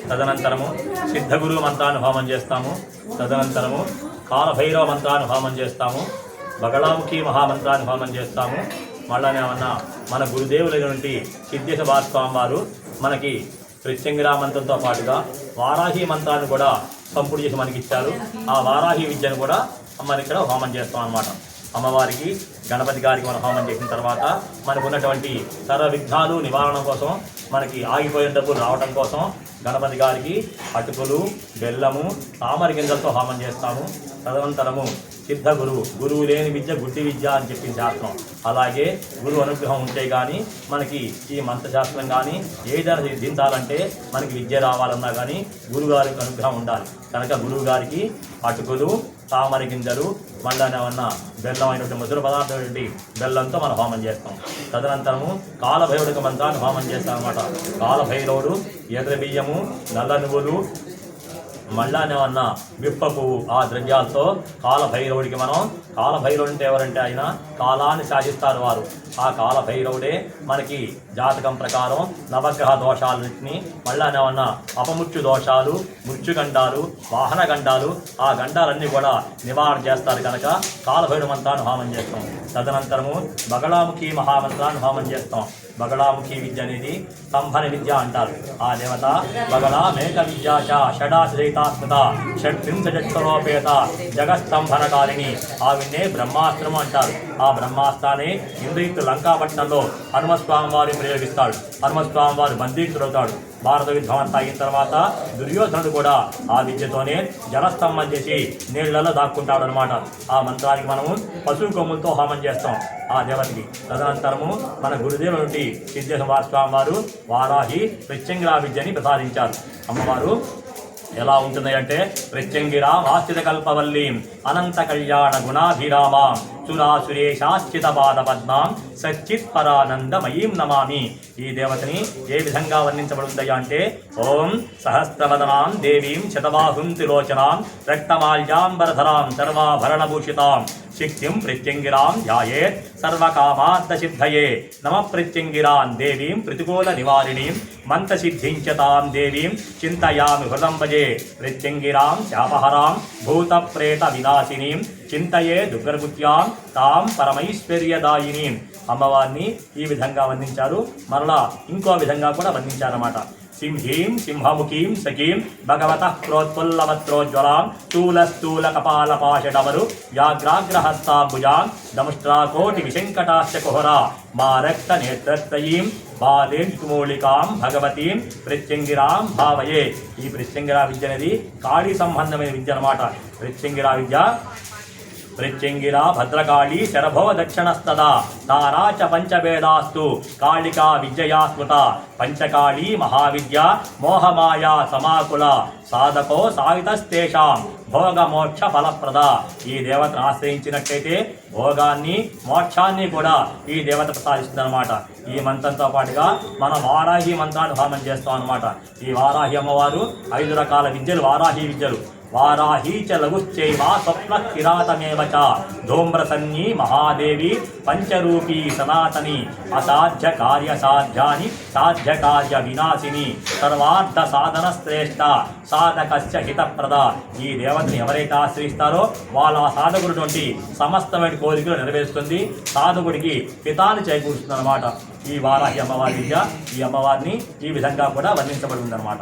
తదనంతరము సిద్ధగురు మంత్రాన్ని హోమం చేస్తాము. తదనంతరము కాలభైరవ మంత్రాన్ని హోమం చేస్తాము. బగళాముఖి మహామంత్రాన్ని హోమం చేస్తాము. మళ్ళీ ఏమన్నా మన గురుదేవులైనటువంటి సిద్ధేశ భాస్వామి వారు మనకి ప్రత్యంగిర మంత్రంతో పాటుగా వారాహి మంత్రాన్ని కూడా సంపుడు చేసి మనకి ఇచ్చారు. ఆ వారాహి విద్యను కూడా మనం ఇక్కడ హోమం చేస్తాం అన్నమాట. అమ్మవారికి గణపతి గారికి మనం హోమం చేసిన తర్వాత మనకు ఉన్నటువంటి సర్వ విఘ్నాలు నివారణ కోసం, మనకి ఆగిపోయిన డబ్బులు రావడం కోసం గణపతి గారికి అటుకులు, బెల్లము, తామర గింజలతో హోమం చేస్తాము. తదనంతరము సిద్ధ గురువు లేని విద్య గుడ్డి విద్య అని చెప్పి శాస్త్రం. అలాగే గురువు అనుగ్రహం ఉంటే కానీ మనకి ఈ మంత్రశాస్త్రం కానీ ఏదైనా సిద్ధించాలంటే మనకి విద్య రావాలన్నా కానీ గురువుగారికి అనుగ్రహం ఉండాలి. కనుక గురువు గారికి అటుకులు, తామర గింజలు మళ్ళీ ఉన్న బెల్లం అయినటువంటి మధుర పదార్థం బెల్లంతో మనం హోమం చేస్తాం. తదనంతరము కాలభైరవుడికి మంత్రాన్ని హోమం చేస్తాం అనమాట. కాలభైరవుడు ఎర్ర బియ్యము, నల్ల నువ్వులు, మళ్ళానే ఉన్న విప్ప పువ్వు, ఆ ద్రవ్యాలతో కాలభైరవుడికి మనం, కాలభైరవుడు అంటే ఎవరంటే ఆయన కాలాన్ని శాసిస్తారు వారు. ఆ కాలభైరవుడే మనకి జాతకం ప్రకారం నవగ్రహ దోషాలన్నింటినీ, మళ్ళానే ఉన్న అపమృత్యు దోషాలు, మృత్యుగండాలు, వాహన గండాలు, ఆ గండాలన్నీ కూడా నివారణ చేస్తారు కనుక కాలభైరవ మంత్రాన్ని హోమం చేస్తాం. తదనంతరము బగళాముఖి మహామంత్రాన్ని హోమం చేస్తాం. బగళాముఖి విద్య అనేది స్తంభన విద్య అంటారు. ఆ దేవత బగళా మేక విద్యాచ షడాశ్రయితాస్మృత షడ్వింశచక్షరోపేత జగస్తంభనకారిణి, ఆవిన్నే బ్రహ్మాస్త్రము అంటారు. ఆ బ్రహ్మాస్త్రాన్ని ఇంద్రియుక్తు లంకాపట్నంలో హనుమస్వామి వారు ప్రయోగిస్తాడు. హనుమస్వామి వారు బందీకుడవుతాడు. భారత యుద్ధం అంతా అయిన తర్వాత దుర్యోధనుడు కూడా ఆ విద్యతోనే జలస్తంభం చేసి నీళ్లలో దాక్కుంటాడు అనమాట. ఆ మంత్రానికి మనము పశువు కొమ్ములతో హోమం చేస్తాం ఆ దేవతకి. తదనంతరము మన గురుదేవుల నుండి సిద్ధేశ్వర స్వామి వారు వారాహి ప్రత్యంగిరా విద్యని ప్రసాదించారు. అమ్మవారు ఎలా ఉంటుంది అంటే, ప్రత్యంగిరాం ఆశ్రిత కల్పవల్లీం అనంత కళ్యాణ గుణాభిరామాం సురాసురేశాశ్చిత పాద పద్మాం సచ్చిత్ పరానందమయీం నమామి. ఈ దేవతని ఏ విధంగా వర్ణించబడుతుంది అంటే, ఓం సహస్రవదనాం దేవీం శతబాహుం త్రిలోచనాం రక్తమాల్యాంబరధరాం సర్వాభరణభూషితాం శక్తిం ప్రత్యంగిరాం ధ్యాయేత్ సర్వకామార్థసిద్ధయే నమ ప్రత్యంగిరాం దేవీం ప్రతికూల నివారిణీం మంత్రసిద్ధించతాం దేవీం చింతయామి హృదం భజే ప్రత్యంగిరాం శాపహరాం భూతప్రేత వినాశినీం చింతయే దుర్గర్భుత్యాం తాం పరమైశ్వర్యదాయినీం. అమ్మవారిని ఈ విధంగా వర్ణించారు. మరలా ఇంకో విధంగా కూడా వర్ణించారన్నమాట. సింహీం సింహముఖీం సఖీం భగవతః ప్రోత్పుల్లవత్రోజ్వలాం స్థూల కపాలపాషడవరు వ్యాఘ్రాగ్రహస్తాంబుజాం దముష్ట్రాకోటి విశంకటాశ్చ కుహరా మా రక్త నేత్రత్రయీం బాలేంద్రిమూలికాం భగవతీం ప్రత్యంగిరాం భావయే. ఈ ప్రత్యంగిరా విద్య అనేది కాళీ సంబంధమైన విద్య అన్నమాట. ప్రత్యంగిరా విద్య ప్రత్యంగిరా భద్రకాళీ శరభో దక్షిణస్తదా తారా చ పంచభేదాస్తు కాళికా విద్యయా స్మృత పంచకాళీ మహావిద్య మోహమాయా సమాకుల సాధకో సావితస్తేషాం భోగమోక్ష ఫలప్రద. ఈ దేవతను ఆశ్రయించినట్టయితే భోగాన్ని మోక్షాన్ని కూడా ఈ దేవత ప్రసాదిస్తుందన్నమాట. ఈ మంత్రంతో పాటుగా మనం వారాహి మంత్రాన్ని హోమం చేస్తాం అనమాట. ఈ వారాహి అమ్మవారు 5 రకాల విద్యలు వారాహి విద్యలు. వారాహీ చ లఘుశ్చైవ స్వప్న కిరాతమేవ చ ధూమ్రసన్యీ మహాదేవి పంచరూపీ సనాతని అసాధ్య కార్య సాధ్యాని సాధ్య కార్య వినాశిని సర్వార్థ సాధన శ్రేష్ఠ సాధకస్య హితప్రద. ఈ దేవతని ఎవరైతే ఆశ్రయిస్తారో వాళ్ళ సాధకుడి నుండి సమస్తమైన కోరికలు నెరవేరుస్తుంది. సాధకుడికి హితాన్ని చేకూరుస్తుంది అనమాట. ఈ వారాహి అమ్మవారి విద్య, ఈ అమ్మవారిని ఈ విధంగా కూడా వర్ణించబడి ఉందన్నమాట.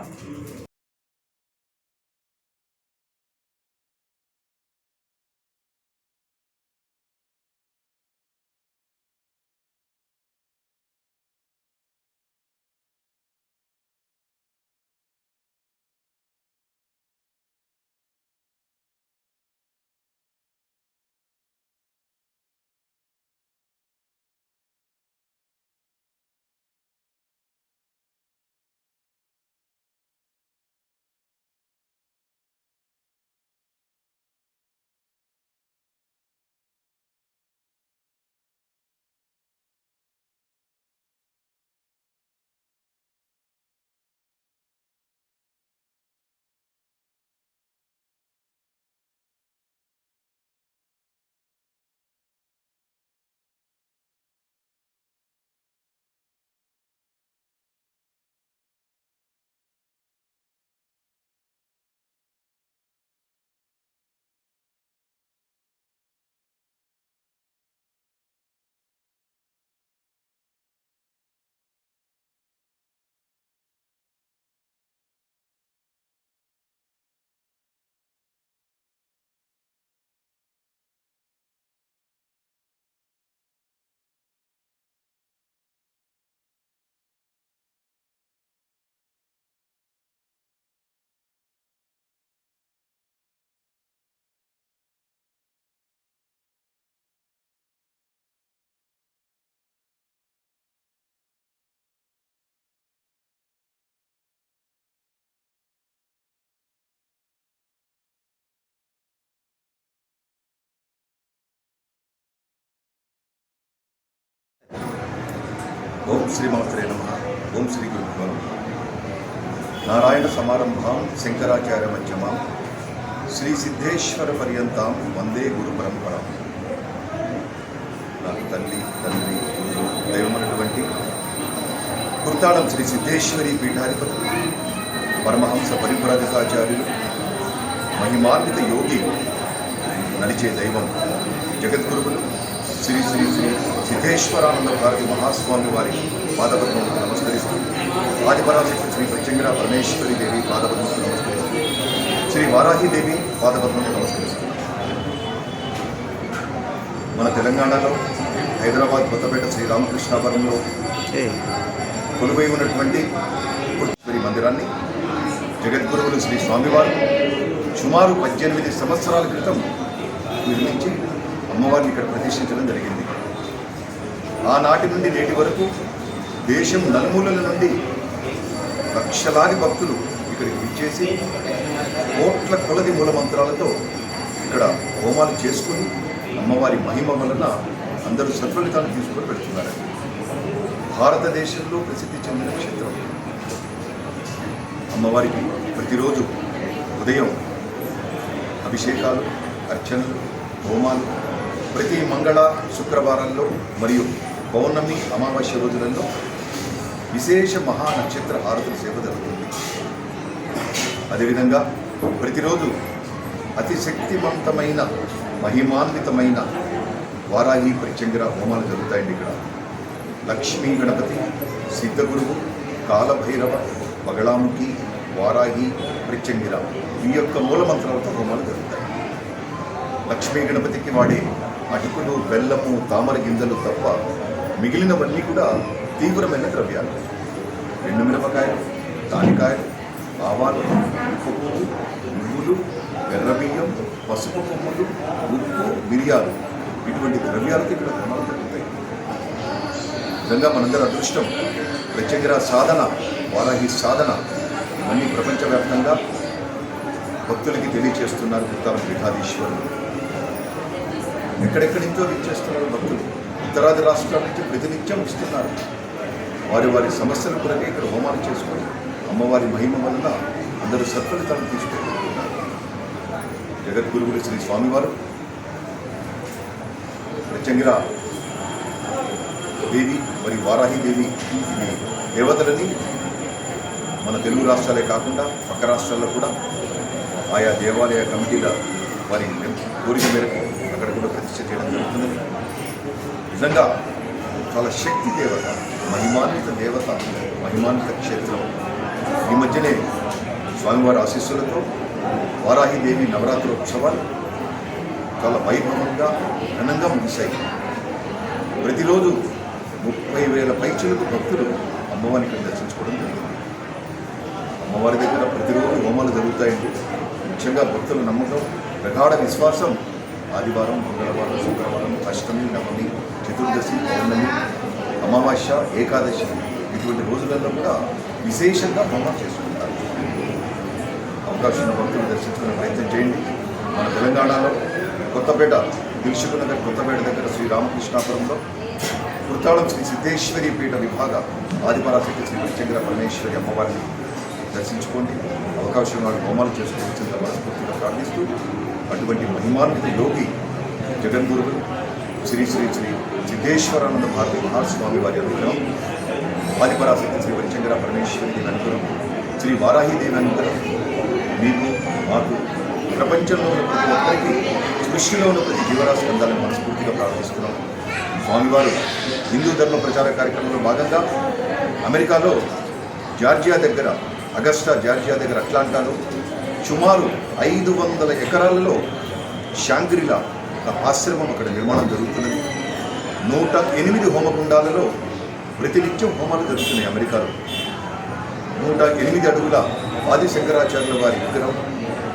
ఓం శ్రీమాత్రే నమః. ఓం శ్రీ గురుభ్యో నమః. నారాయణ సమారంభాం శంకరాచార్య మధ్యమాం శ్రీ సిద్ధేశ్వర పర్యంతాం వందే గురు పరంపరాం. నాకు తల్లి తండ్రి గురువు దైవమైనటువంటి కుర్తాళం శ్రీ సిద్ధేశ్వరి పీఠాధిపతి పరమహంస పరివ్రాజకాచార్యులు మహిమాన్విత యోగి నడిచే దైవం జగద్గురువులు శ్రీ శ్రీ శ్రీ సిద్ధేశ్వరానంద భారతి మహాస్వామి వారి పాదపద్మములకు నమస్కరిస్తూ ఆదిపరాశక్తి శ్రీ ప్రత్యంగిర పరమేశ్వరి దేవి పాదపద్మములకు నమస్కరిస్తూ శ్రీ వారాహిదేవి పాదపద్మములకు నమస్కరిస్తూ మన తెలంగాణలో హైదరాబాద్ కొత్తపేట శ్రీరామకృష్ణాపురంలో కొలువై ఉన్నటువంటి పురుషేశ్వరి మందిరాన్ని జగద్గురువులు శ్రీ స్వామివారు సుమారు 18 సంవత్సరాల క్రితం నిర్మించి అమ్మవారిని ఇక్కడ ప్రతిష్ఠించడం జరిగింది. ఆనాటి నుండి నేటి వరకు దేశం నలుమూలల నుండి లక్షలాది భక్తులు ఇక్కడికి విచ్చేసి కోట్ల కొలది మూలమంత్రాలతో ఇక్కడ హోమాలు చేసుకుని అమ్మవారి మహిమ వలన అందరూ సత్ఫలితాన్ని తీసుకొని పెడుతున్నారు. భారతదేశంలో ప్రసిద్ధి చెందిన క్షేత్రం. అమ్మవారికి ప్రతిరోజు ఉదయం అభిషేకాలు, అర్చనలు, హోమాలు, ప్రతి మంగళ శుక్రవారాల్లో మరియు పౌర్ణమి అమావాస్య రోజులలో విశేష మహా నక్షత్ర హారతుల సేవ జరుగుతుంది. అదేవిధంగా ప్రతిరోజు అతి శక్తివంతమైన మహిమాన్వితమైన వారాహి ప్రత్యంగిర హోమాలు జరుగుతాయండి. ఇక్కడ లక్ష్మీ గణపతి, సిద్ధగురువు, కాలభైరవ, బగళాముఖి, వారాహి, ప్రత్యంగిర ఈ యొక్క మూలమంత్రాలతో హోమాలు జరుగుతాయి. లక్ష్మీ గణపతికి వాడే అటుకులు, బెల్లము, తామర గింజలు తప్ప మిగిలినవన్నీ కూడా తీవ్రమైన ద్రవ్యాలు. ఎండుమిరపకాయలు, దానికాయలు, ఆవాలు, ఉప్పు, నువ్వులు, ఎర్రబియ్యం, పసుపు కొమ్ములు, ఉప్పు, మిరియాలు ఇటువంటి ద్రవ్యాలతో ఇక్కడ హోమాలు జరుగుతాయి. నిజంగా మనందరి అదృష్టం. ప్రత్యంగిర సాధన, వారాహి సాధన ఇవన్నీ ప్రపంచవ్యాప్తంగా భక్తులకి తెలియచేస్తున్నారు కుర్తాళం పీఠాధీశ్వరులు. ఎక్కడెక్కడి నుంచో విచ్చేస్తున్నారు భక్తులు. ఉత్తరాది రాష్ట్రాల నుంచి ప్రతినిత్యం వస్తున్నారు. వారి వారి సమస్యల కొరకే ఇక్కడ హోమాలు చేసుకొని అమ్మవారి మహిమ వలన అందరూ సత్ఫలితాలను తీసుకుంటున్నారు. జగద్గురువులు శ్రీ స్వామివారు ప్రత్యంగిర దేవి మరియు వారాహిదేవి ఈ దేవతలని మన తెలుగు రాష్ట్రాలే కాకుండా పక్క రాష్ట్రాల్లో కూడా ఆయా దేవాలయ కమిటీల వారి కోరిక మేరకు అక్కడ కూడా ప్రతిష్ఠ చేయడం జరుగుతున్నది. నిజంగా చాలా శక్తి దేవత, మహిమాన్విత దేవత, మహిమాన్విత క్షేత్రం. ఈ మధ్యనే స్వామివారి ఆశీస్సులతో వారాహిదేవి నవరాత్రి ఉత్సవాలు చాలా వైభవంగా ఘనంగా ముగిశాయి. ప్రతిరోజు 30,000 పైచులకు భక్తులు అమ్మవారిని ఇక్కడ దర్శించుకోవడం జరిగింది. అమ్మవారి దగ్గర ప్రతిరోజు హోమాలు జరుగుతాయండి. ముఖ్యంగా భక్తుల నమ్మకం, ప్రగాఢ విశ్వాసం ఆదివారం, మంగళవారం, శుక్రవారం, అష్టమి, నవమి, చతుర్దశి, పౌర్ణమి, అమావాస్య, ఏకాదశి ఇటువంటి రోజులలో కూడా విశేషంగా హోమాలు చేసుకుంటారు. అవకాశం ఉన్న భక్తులు దర్శించుకునే ప్రయత్నం చేయండి. మన తెలంగాణలో కొత్తపేట, దిల్సుఖ్నగర్ కొత్తపేట దగ్గర శ్రీరామకృష్ణాపురంలో కుర్తాళం శ్రీ సిద్ధేశ్వరి పీఠ విభాగ ఆదిపరాశక్తి శ్రీ ప్రత్యంగిర పరమేశ్వరి అమ్మవారిని దర్శించుకోండి. అవకాశం వాళ్ళు హోమాలు చేసుకోవచ్చిందిగా మనస్ఫూర్తిగా ప్రార్థిస్తూ అటువంటి మహిమాన్విత యోగి జగద్గురువులు శ్రీ శ్రీ శ్రీ సిద్ధేశ్వరానంద భారతి మహాస్వామి వారి అనుగ్రహం, ఆదిపరాశక్తి శ్రీ ప్రత్యంగిర పరమేశ్వరి దేవి అనుగ్రహం, శ్రీ వారాహిదేవి అనుగ్రహం మీకు, మాకు, ప్రపంచంలో ఉన్న ప్రతి ఒక్కరికి, సృష్టిలో ఉన్న ప్రతి జీవరాశి అందాలని మనస్ఫూర్తిగా ప్రార్థిస్తున్నాం. స్వామివారు హిందూ ధర్మ ప్రచార కార్యక్రమంలో భాగంగా అమెరికాలో జార్జియా దగ్గర, అగస్టా జార్జియా దగ్గర అట్లాంటాలో సుమారు 500 ఎకరాలలో శాంగ్రిలా ఒక ఆశ్రమం అక్కడ నిర్మాణం జరుగుతున్నది. 108 హోమకుండాలలో ప్రతినిత్యం హోమాలు జరుగుతున్నాయి. అమెరికాలో 108 అడుగుల ఆది శంకరాచార్యుల వారి విగ్రహం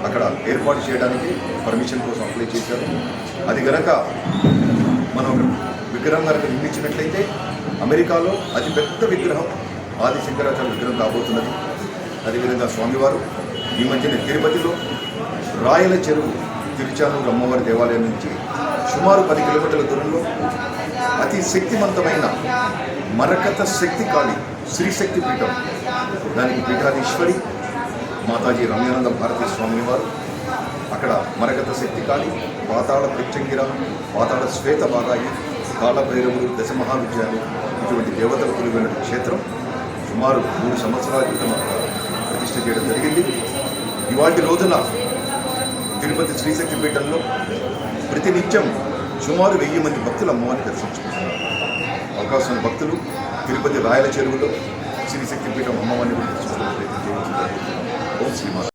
అక్కడ ఏర్పాటు చేయడానికి పర్మిషన్ కోసం అప్లై చేశారు. అది కనుక మనం విగ్రహం కనుక నిర్మించినట్లయితే అమెరికాలో అతిపెద్ద విగ్రహం ఆది శంకరాచార్య విగ్రహం రాబోతున్నది. అదేవిధంగా స్వామివారు ఈ మధ్యన తిరుపతిలో రాయల చెరువు తిరుచానూరు అమ్మవారి దేవాలయం నుంచి సుమారు 10 కిలోమీటర్ల దూరంలో అతి శక్తివంతమైన మరకత శక్తి కాళి శ్రీశక్తి పీఠం, దానికి పీఠాధీశ్వరి మాతాజీ రమ్యానంద భారతీ స్వామి వారు. అక్కడ మరకత శక్తి కాళి, పాతాళ ప్రత్యంగిర, పాతాళ శ్వేత బారాయి, కాళభైరవుడు, దశమహావిద్యాలు ఇటువంటి దేవతలు కొలువైన క్షేత్రం సుమారు 3 సంవత్సరాల క్రితం అక్కడ ప్రతిష్ఠ చేయడం జరిగింది. ఇవాటి రోజున తిరుపతి శ్రీశక్తి పీఠంలో ప్రతినిత్యం సుమారు 1000 మంది భక్తులు అమ్మవారిని దర్శించుకుంటున్నారు. అవకాశం ఉన్న భక్తులు తిరుపతి రాయల చెరువులో శ్రీశక్తి పీఠం అమ్మవారిని కూడా దర్శించుకునే ప్రయత్నం చేయవచ్చు. ఓం శ్రీమాత.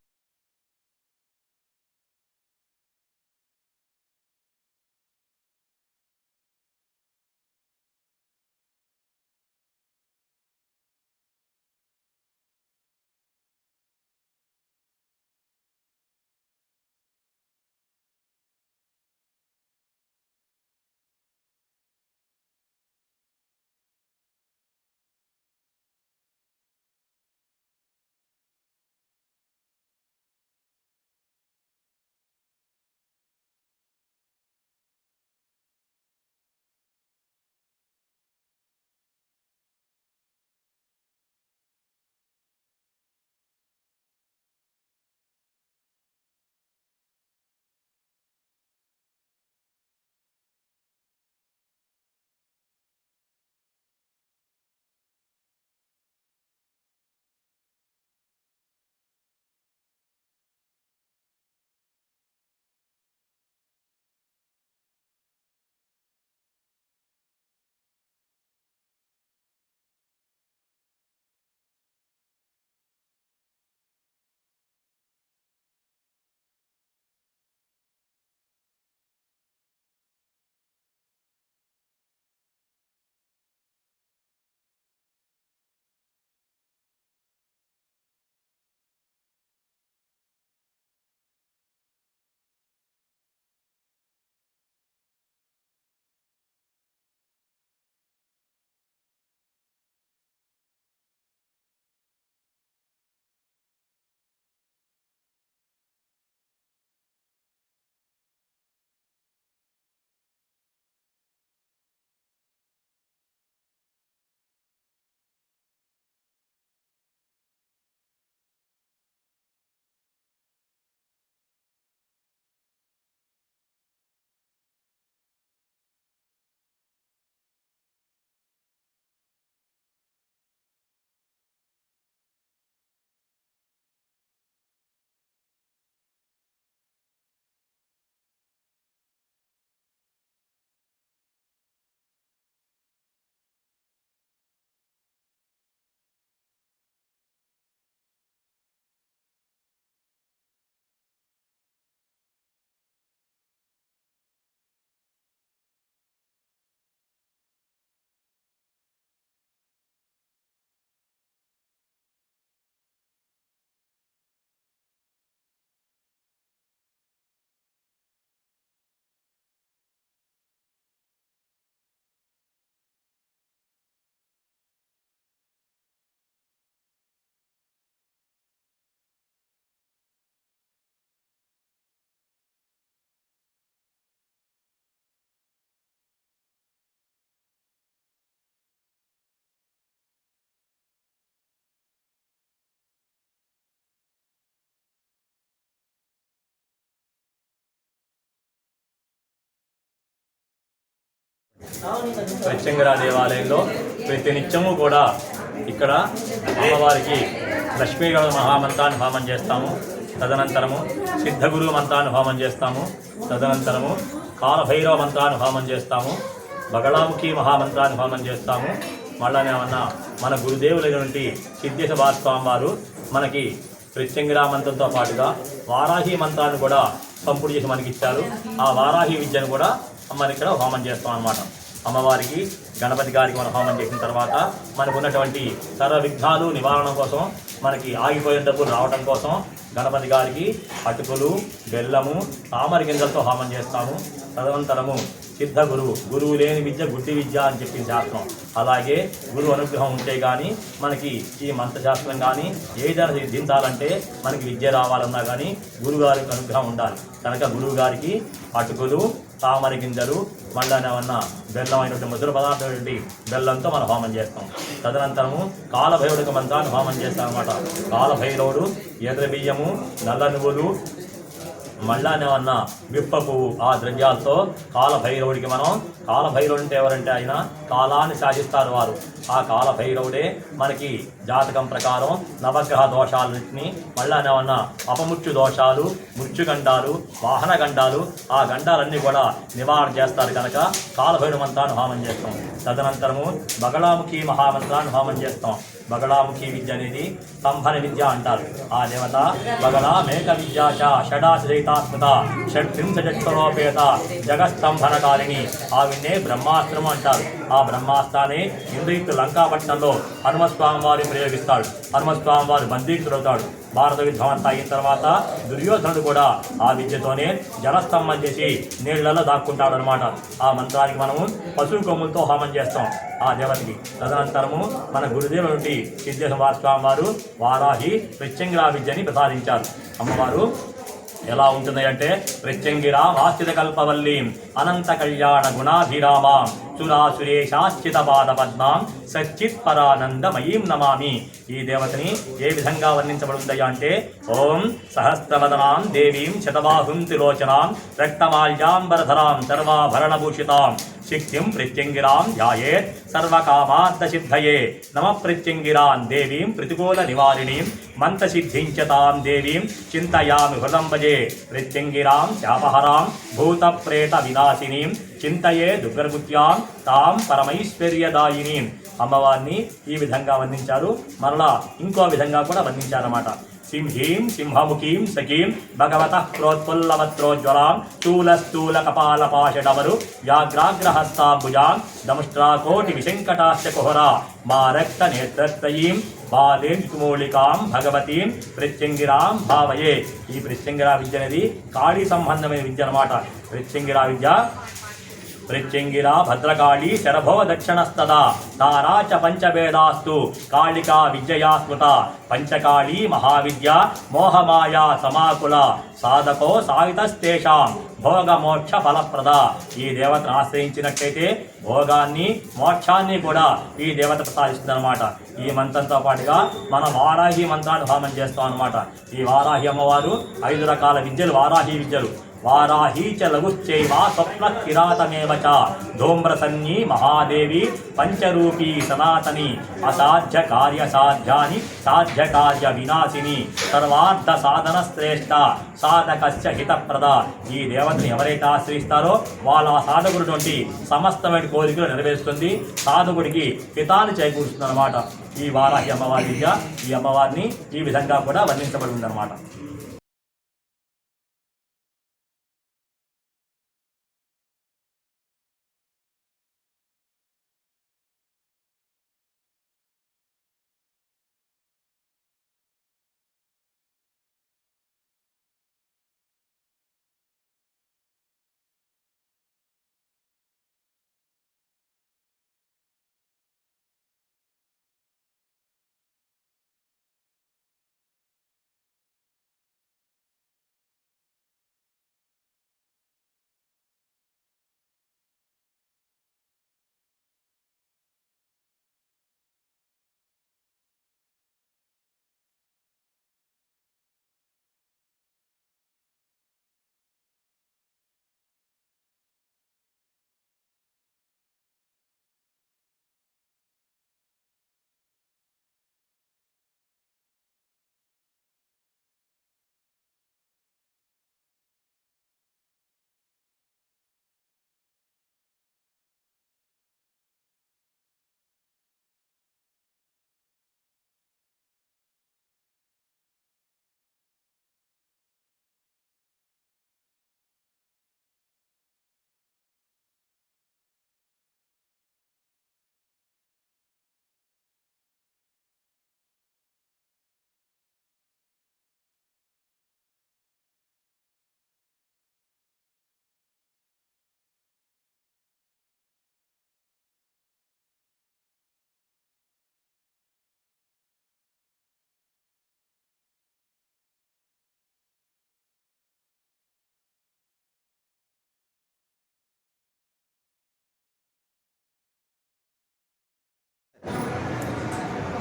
ప్రత్యంగిర దేవాలయంలో ప్రతినిత్యము కూడా ఇక్కడ అమ్మవారికి లక్ష్మీగణ మహామంత్రాన్ని హోమం చేస్తాము. తదనంతరము సిద్ధగురు మంత్రాన్ని హోమం చేస్తాము. తదనంతరము కాలభైరవ మంత్రాన్ని హోమం చేస్తాము. బగళాముఖి మహామంత్రాన్ని హోమం చేస్తాము. మళ్ళానేమన్నా మన గురుదేవులైనటువంటి సిద్ధేశ భాస్వామి వారు మనకి ప్రత్యంగిర మంత్రంతో పాటుగా వారాహి మంత్రాన్ని కూడా సంపుడు చేసి మనకి ఇచ్చారు. ఆ వారాహి విద్యను కూడా మనం ఇక్కడ హోమం చేస్తాం అన్నమాట. అమ్మవారికి గణపతి గారికి మనం హోమం చేసిన తర్వాత మనకు ఉన్నటువంటి సర్వ విఘ్నాలు నివారణ కోసం, మనకి ఆగిపోయిన డబ్బులు రావడం కోసం గణపతి గారికి అటుకులు, బెల్లము, తామర గింజలతో హోమం చేస్తాము. తదనంతరము సిద్ధ గురువు లేని విద్య గుడ్డి విద్య అని చెప్పిన శాస్త్రం. అలాగే గురువు అనుగ్రహం ఉంటే కానీ మనకి ఈ మంత్రశాస్త్రం కానీ ఏదైనా సిద్ధించాలంటే మనకి విద్య రావాలన్నా కానీ గురువుగారికి అనుగ్రహం ఉండాలి. కనుక గురువు గారికి అటుకులు, తామర గింజలు, మళ్ళీ ఏమన్నా బెల్లం అయినటువంటి మధుర పదార్థం బెల్లంతో మనం హోమం చేస్తాం. తదనంతరము కాలభైరవుడికి మంత్రాన్ని హోమం చేస్తాం అన్నమాట. కాలభైరవుడు ఎర్ర బియ్యము, నల్ల నువ్వులు, మళ్ళానేమన్నా విప్ప పువ్వు, ఆ ద్రవ్యాలతో కాలభైరవుడికి మనం, కాలభైరవుడు అంటే ఎవరంటే ఆయన కాలాన్ని శాసిస్తారు వారు. ఆ కాలభైరవుడే మనకి జాతకం ప్రకారం నవగ్రహ దోషాలన్నింటినీ, మళ్ళానేమన్నా అపమృత్యు దోషాలు, మృత్యుగండాలు, వాహన గండాలు, ఆ గండాలన్నీ కూడా నివారణ చేస్తారు కనుక కాలభైరవ మంత్రాన్ని హోమం చేస్తాం. తదనంతరము బగళాముఖి మహామంత్రాన్ని హోమం చేస్తాం. బగళాముఖి విద్య అనేది స్తంభన విద్య అంటారు. ఆ దేవత బగళ మేక విద్యాచ షడాశ్రయితాత్మత షట్త్రింశజక్షరోపేత జగస్తంభనకారిణి, ఆవిన్నే బ్రహ్మాస్త్రము అంటారు. ఆ బ్రహ్మాస్త్రాన్ని ఇంద్రజిత్తు లంకాపట్నంలో హనుమస్వామి వారిని ప్రయోగిస్తాడు. హనుమస్వామి వారు బందీకుడవుతాడు. భారత యుద్ధం అంతా అయిన తర్వాత దుర్యోధనుడు కూడా ఆ విద్యతోనే జలస్తంభం చేసి నీళ్లలో దాక్కుంటాడు అనమాట. ఆ మంత్రానికి మనము పశువు కొమ్ములతో హోమం చేస్తాం ఆ దేవతకి. తదనంతరము మన గురుదేవుల నుండి సిద్ధేశ్వర స్వామి వారు వారాహి ప్రత్యంగిరా విద్యని ప్రసాదించారు. అమ్మవారు ఎలా ఉంటుంది అంటే ప్రత్యంగిరా ఆశ్చిత కల్పవల్లీం అనంత కళ్యాణ గుణాభిరామాం సురాసురేశాశ్చిత పాద పద్మాం సచ్చిత్ పరానందమయీం నమామి. ఈ దేవతని ఏ విధంగా వర్ణించబడుతుందయ్యా అంటే ఓం సహస్రవదనాం దేవీం శతబాహుం త్రిలోచనాం రక్తమాల్యాంబరధరాం సర్వాభరణభూషితాం శక్తిం ప్రత్యంగిరాం ధ్యాయేత్ సర్వకామార్థసిద్ధయే నమ ప్రత్యంగిరాం దేవీం ప్రతికూల నివారిణీం మంత్రసిద్ధించతాం దేవీం చింతయామి హృదం భజే ప్రత్యంగిరాం శాపహరాం భూతప్రేత వినాశినీం చింతయే దుర్గర్భుత్యాం తాం పరమైశ్వర్యదాయినీం. అమ్మవారిని ఈ విధంగా వర్ణించారు. మరలా ఇంకో విధంగా కూడా వర్ణించారన్నమాట. సింహీం సింహముఖీం సఖీం భగవతః ప్రోత్పుల్లవత్రోజ్వలాం స్థూలస్థూల కపాలపాషడవరు వ్యాఘ్రాగ్రహస్తాంబుజాం దముష్ట్రాకోటి విశంకటాశ్చ కుహరా మా రక్త నేత్రత్రయీం బాలేం కుమూలికాం భగవతీం ప్రత్యంగిరాం భావయే. ఈ ప్రత్యంగిరా విద్య అనేది కాళీ సంబంధమైన విద్య అన్నమాట. ప్రత్యంగిరా విద్య ప్రత్యంగిరా భద్రకాళీ శరభో దక్షిణస్తదా తారా చ పంచవేదాస్తు కాళికా విద్యయా స్మృత పంచకాళీ మహావిద్య మోహమాయా సమాకుల సాధకో సాయుతస్తేషాం భోగమోక్ష ఫలప్రద. ఈ దేవతను ఆశ్రయించినట్లయితే భోగాన్ని మోక్షాన్ని కూడా ఈ దేవత ప్రసాదిస్తుంది అనమాట. ఈ మంత్రంతో పాటుగా మనం వారాహి మంత్రాన్ని హోమం చేస్తాం అనమాట. ఈ వారాహి అమ్మవారు 5 రకాల విద్యలు వారాహి విద్యలు. వారాహీ చ లఘుశ్చైవ స్వప్న కిరాతమేవ చ ధూమ్రసన్యీ మహాదేవి పంచరూపీ సనాతని అసాధ్య కార్యసాధ్యాని సాధ్య కార్య వినాశిని సర్వార్థ సాధన శ్రేష్ఠ సాధకస్య హితప్రద. ఈ దేవతని ఎవరైతే ఆశ్రయిస్తారో వాళ్ళ సాధకుడి నుండి సమస్తమైన కోరికలు నెరవేరుస్తుంది, సాధకుడికి హితాన్ని చేకూరుస్తుంది అనమాట. ఈ వారాహి అమ్మవారి విద్య ఈ అమ్మవారిని ఈ విధంగా కూడా వర్ణించబడి ఉందన్నమాట.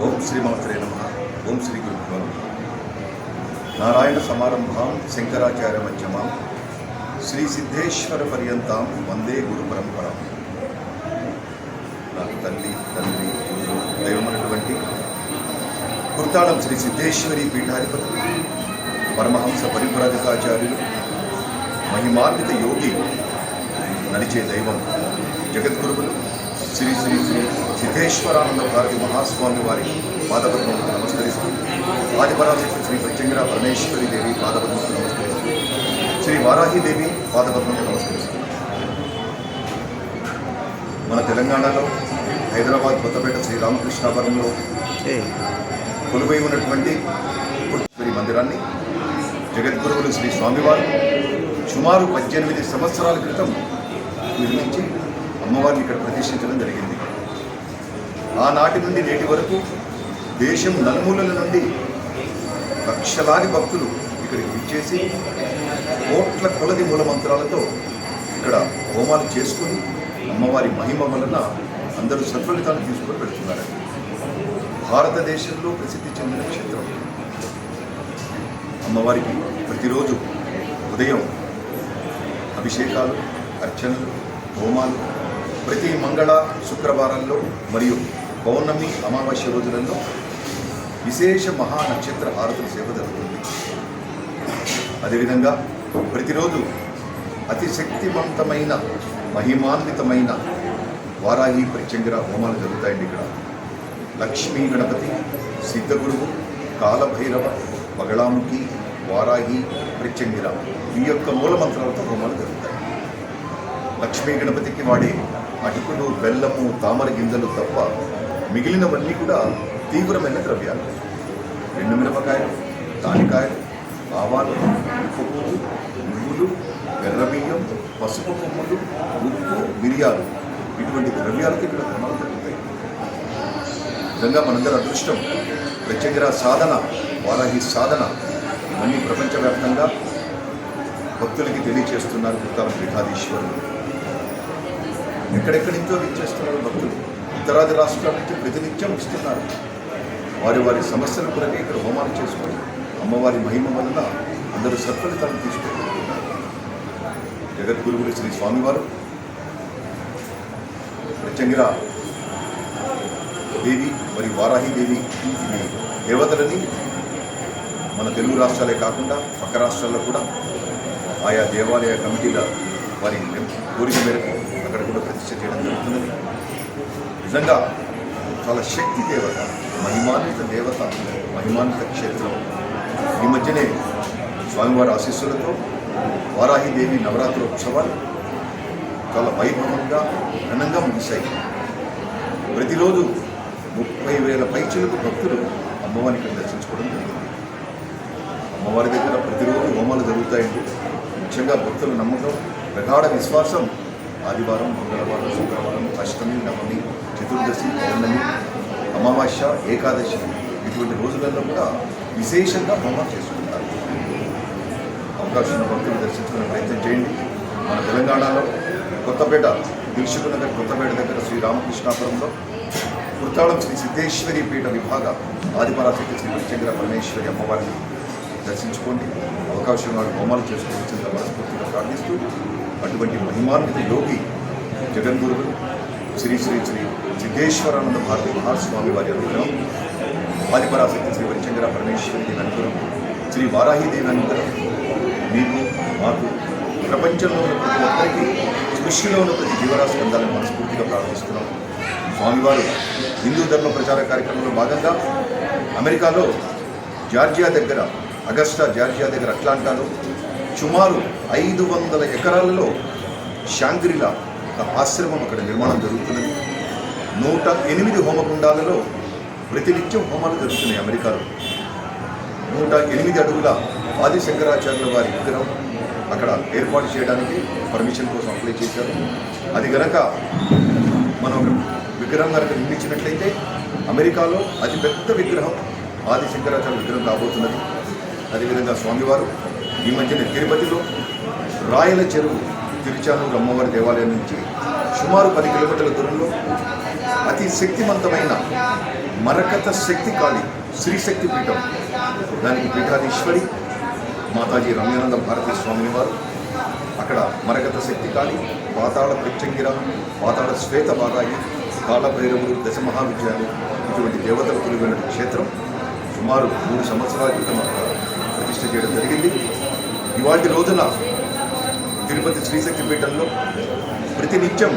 ఓం శ్రీమాత్రే నమః. ఓం శ్రీ గురుభ్యో నమః. నారాయణ సమారంభాం శంకరాచార్య మధ్యమాం శ్రీ సిద్ధేశ్వర పర్యంతాం వందే గురు పరంపరాం. నాకు తల్లి తండ్రి గురువు దైవమైనటువంటి కుర్తాళం శ్రీ సిద్ధేశ్వరి పీఠాధిపతి పరమహంస పరివ్రాజకాచార్యులు మహిమాన్విత యోగి నడిచే దైవం జగద్గురువులు శ్రీ శ్రీ శ్రీ సిద్ధేశ్వరానంద భారతి మహాస్వామి వారి పాదపద్మకు నమస్కరిస్తూ ఆదిపరాశక్తి శ్రీ ప్రత్యంగిర పరమేశ్వరి దేవి పాదపద్మకు నమస్కరిస్తూ శ్రీ వారాహిదేవి పాదపద్మకు నమస్కరిస్తూ మన తెలంగాణలో హైదరాబాద్ కొత్తపేట శ్రీరామకృష్ణాపురంలో కొలువై ఉన్నటువంటి పుట్టేశ్వరి మందిరాన్ని జగద్గురువులు శ్రీ స్వామివారు సుమారు 18 సంవత్సరాల క్రితం నిర్మించి అమ్మవారిని ఇక్కడ ప్రతిష్ఠించడం జరిగింది. ఆనాటి నుండి నేటి వరకు దేశం నలుమూలల నుండి లక్షలాది భక్తులు ఇక్కడికి విచ్చేసి కోట్ల కొలది మూల మంత్రాలతో ఇక్కడ హోమాలు చేసుకుని అమ్మవారి మహిమ వలన అందరూ సత్ఫలితాలు తీసుకొని పెడుతున్నారు. భారతదేశంలో ప్రసిద్ధి చెందిన క్షేత్రం. అమ్మవారికి ప్రతిరోజు ఉదయం అభిషేకాలు, అర్చనలు, హోమాలు, ప్రతి మంగళ శుక్రవారాల్లో మరియు పౌర్ణమి అమావాస్య రోజులలో విశేష మహా నక్షత్ర హారతుల సేవ జరుగుతుంది. అదేవిధంగా ప్రతిరోజు అతి శక్తివంతమైన మహిమాన్వితమైన వారాహి ప్రత్యంగిర హోమాలు జరుగుతాయండి. ఇక్కడ లక్ష్మీ గణపతి, సిద్ధగురువు, కాలభైరవ, పగళాముఖి, వారాహి, ప్రత్యంగిర ఈ యొక్క మూల మంత్రాలతో హోమాలు జరుగుతాయి. లక్ష్మీ గణపతికి వాడే అటుకులు, బెల్లము, తామర గింజలు తప్ప మిగిలినవన్నీ కూడా తీవ్రమైన ద్రవ్యాలు. ఎండు మిరపకాయలు, తానికాయలు, ఆవాలు, పప్పు, నువ్వులు, ఎర్రబియ్యం, పసుపు కొమ్ములు, ఉప్పు, మిరియాలు ఇటువంటి ద్రవ్యాలకి ఇక్కడ హోమాలు జరుగుతాయి. నిజంగా మనందరి అదృష్టం. ప్రత్యంగిర సాధన, వారాహి సాధన ఇవన్నీ ప్రపంచవ్యాప్తంగా భక్తులకి తెలియచేస్తున్నారు కుర్తాళం పీఠాధీశ్వరులు. ఎక్కడెక్కడి నుంచో విచ్చేస్తున్నారు భక్తులు. ఉత్తరాది రాష్ట్రాల నుంచి ప్రతినిత్యం ఇస్తున్నారు. వారి వారి సమస్యల కొరకే ఇక్కడ హోమాలు చేసుకొని అమ్మవారి మహిమ వలన అందరూ సత్ఫలితాలను తీసుకుంటున్నారు. జగద్గురువులు శ్రీ స్వామివారు ప్రత్యంగిర దేవి మరియు వారాహిదేవి ఈ దేవతలని మన తెలుగు రాష్ట్రాలే కాకుండా పక్క రాష్ట్రాల్లో కూడా ఆయా దేవాలయ కమిటీల వారి కోరిక మేరకు అక్కడ కూడా ప్రతిష్ఠ చేయడం జరుగుతున్నది. నిజంగా చాలా శక్తి దేవత, మహిమాన్విత దేవత, మహిమాన్విత క్షేత్రం. ఈ మధ్యనే స్వామివారి ఆశీస్సులతో వారాహిదేవి నవరాత్రి ఉత్సవాలు చాలా వైభవంగా ఘనంగా ముగిశాయి. ప్రతిరోజు 30,000 పైచిలకు భక్తులు అమ్మవారిని దర్శించుకోవడం జరిగింది. అమ్మవారి దగ్గర ప్రతిరోజు హోమాలు జరుగుతాయండి. ముఖ్యంగా భక్తుల నమ్మకం, ప్రగాఢ విశ్వాసం ఆదివారం, మంగళవారం, శుక్రవారం, అష్టమి, నవమి, చతుర్దశి, పౌర్ణమి, అమావాస్య, ఏకాదశి ఇటువంటి రోజులలో కూడా విశేషంగా హోమం చేసుకుంటారు. అవకాశం ఉన్న భక్తులు దర్శించుకునే ప్రయత్నం చేయండి. మన తెలంగాణలో కొత్తపేట, దిల్సుఖ్ నగర్ కొత్తపేట దగ్గర శ్రీరామకృష్ణాపురంలో కుర్తాళం శ్రీ సిద్ధేశ్వరి పీఠ విభాగ ఆదిపరాశక్తి శ్రీ ప్రత్యంగిర పరమేశ్వరి అమ్మవారిని దర్శించుకోండి. అవకాశం వాళ్ళు హోమాలు చేసుకోవచ్చిన మనస్ఫూర్తిగా ప్రార్థిస్తూ అటువంటి మహిమాన్విత యోగి జగద్గురువులు శ్రీ శ్రీ శ్రీ సిద్ధేశ్వరానంద భారతి మహాస్వామి వారి అనుగ్రహం, ఆదిపరాశక్తి శ్రీ ప్రత్యంగిర పరమేశ్వరి దేవి అనుగ్రహం, శ్రీ వారాహిదేవి అనుగ్రహం మీకు, మాకు, ప్రపంచంలో ఉన్న ప్రతి ఒక్కరికి, సృష్టిలో ఉన్న ప్రతి జీవరాశి అందాలని మనస్ఫూర్తిగా ప్రార్థిస్తున్నాం. స్వామివారు హిందూ ధర్మ ప్రచార కార్యక్రమంలో భాగంగా అమెరికాలో జార్జియా దగ్గర, అగస్టా జార్జియా దగ్గర అట్లాంటాలో సుమారు 500 ఎకరాలలో శాంగ్రిలా ఒక ఆశ్రమం అక్కడ నిర్మాణం జరుగుతున్నది. 108 హోమగుండాలలో ప్రతినిత్యం హోమాలు జరుగుతున్నాయి. అమెరికాలో 108 అడుగుల ఆది శంకరాచార్యుల వారి విగ్రహం అక్కడ ఏర్పాటు చేయడానికి పర్మిషన్ కోసం అప్లై చేశారు. అది గనక మనం విగ్రహం కనుక నిర్మించినట్లయితే అమెరికాలో అతిపెద్ద విగ్రహం ఆది శంకరాచార్య విగ్రహం కాబోతున్నది. అదేవిధంగా స్వామివారు ఈ మధ్యన తిరుపతిలో రాయల చెరువు తిరుచానూరు అమ్మవారి దేవాలయం నుంచి సుమారు 10 కిలోమీటర్ల దూరంలో అతి శక్తివంతమైన మరకత శక్తి కాళి శ్రీశక్తి పీఠం, దానికి పీఠాధీశ్వరి మాతాజీ రమ్యానంద భారతీ స్వామిని వారు, అక్కడ మరకత శక్తి కాళి, పాతాళ ప్రత్యంగిర, పాతాళ శ్వేత బాదాయి, కాళభైరవుడు, దశమహావిద్యాలు ఇటువంటి దేవతలు కొలువైన క్షేత్రం సుమారు 3 సంవత్సరాల క్రితం అక్కడ ప్రతిష్ఠ చేయడం జరిగింది. ఇవాటి రోజున తిరుపతి శ్రీశక్తి పీఠంలో ప్రతినిత్యం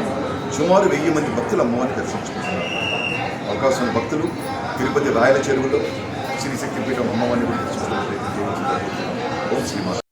సుమారు 1000 మంది భక్తులు అమ్మవారిని దర్శించుకుంటున్నారు. అవకాశం భక్తులు తిరుపతి రాయల చెరువులో శ్రీశక్తి పీఠం అమ్మవారిని కూడా దర్శించుకునే ప్రయత్నం చేయవచ్చు. ఓం శ్రీమాత.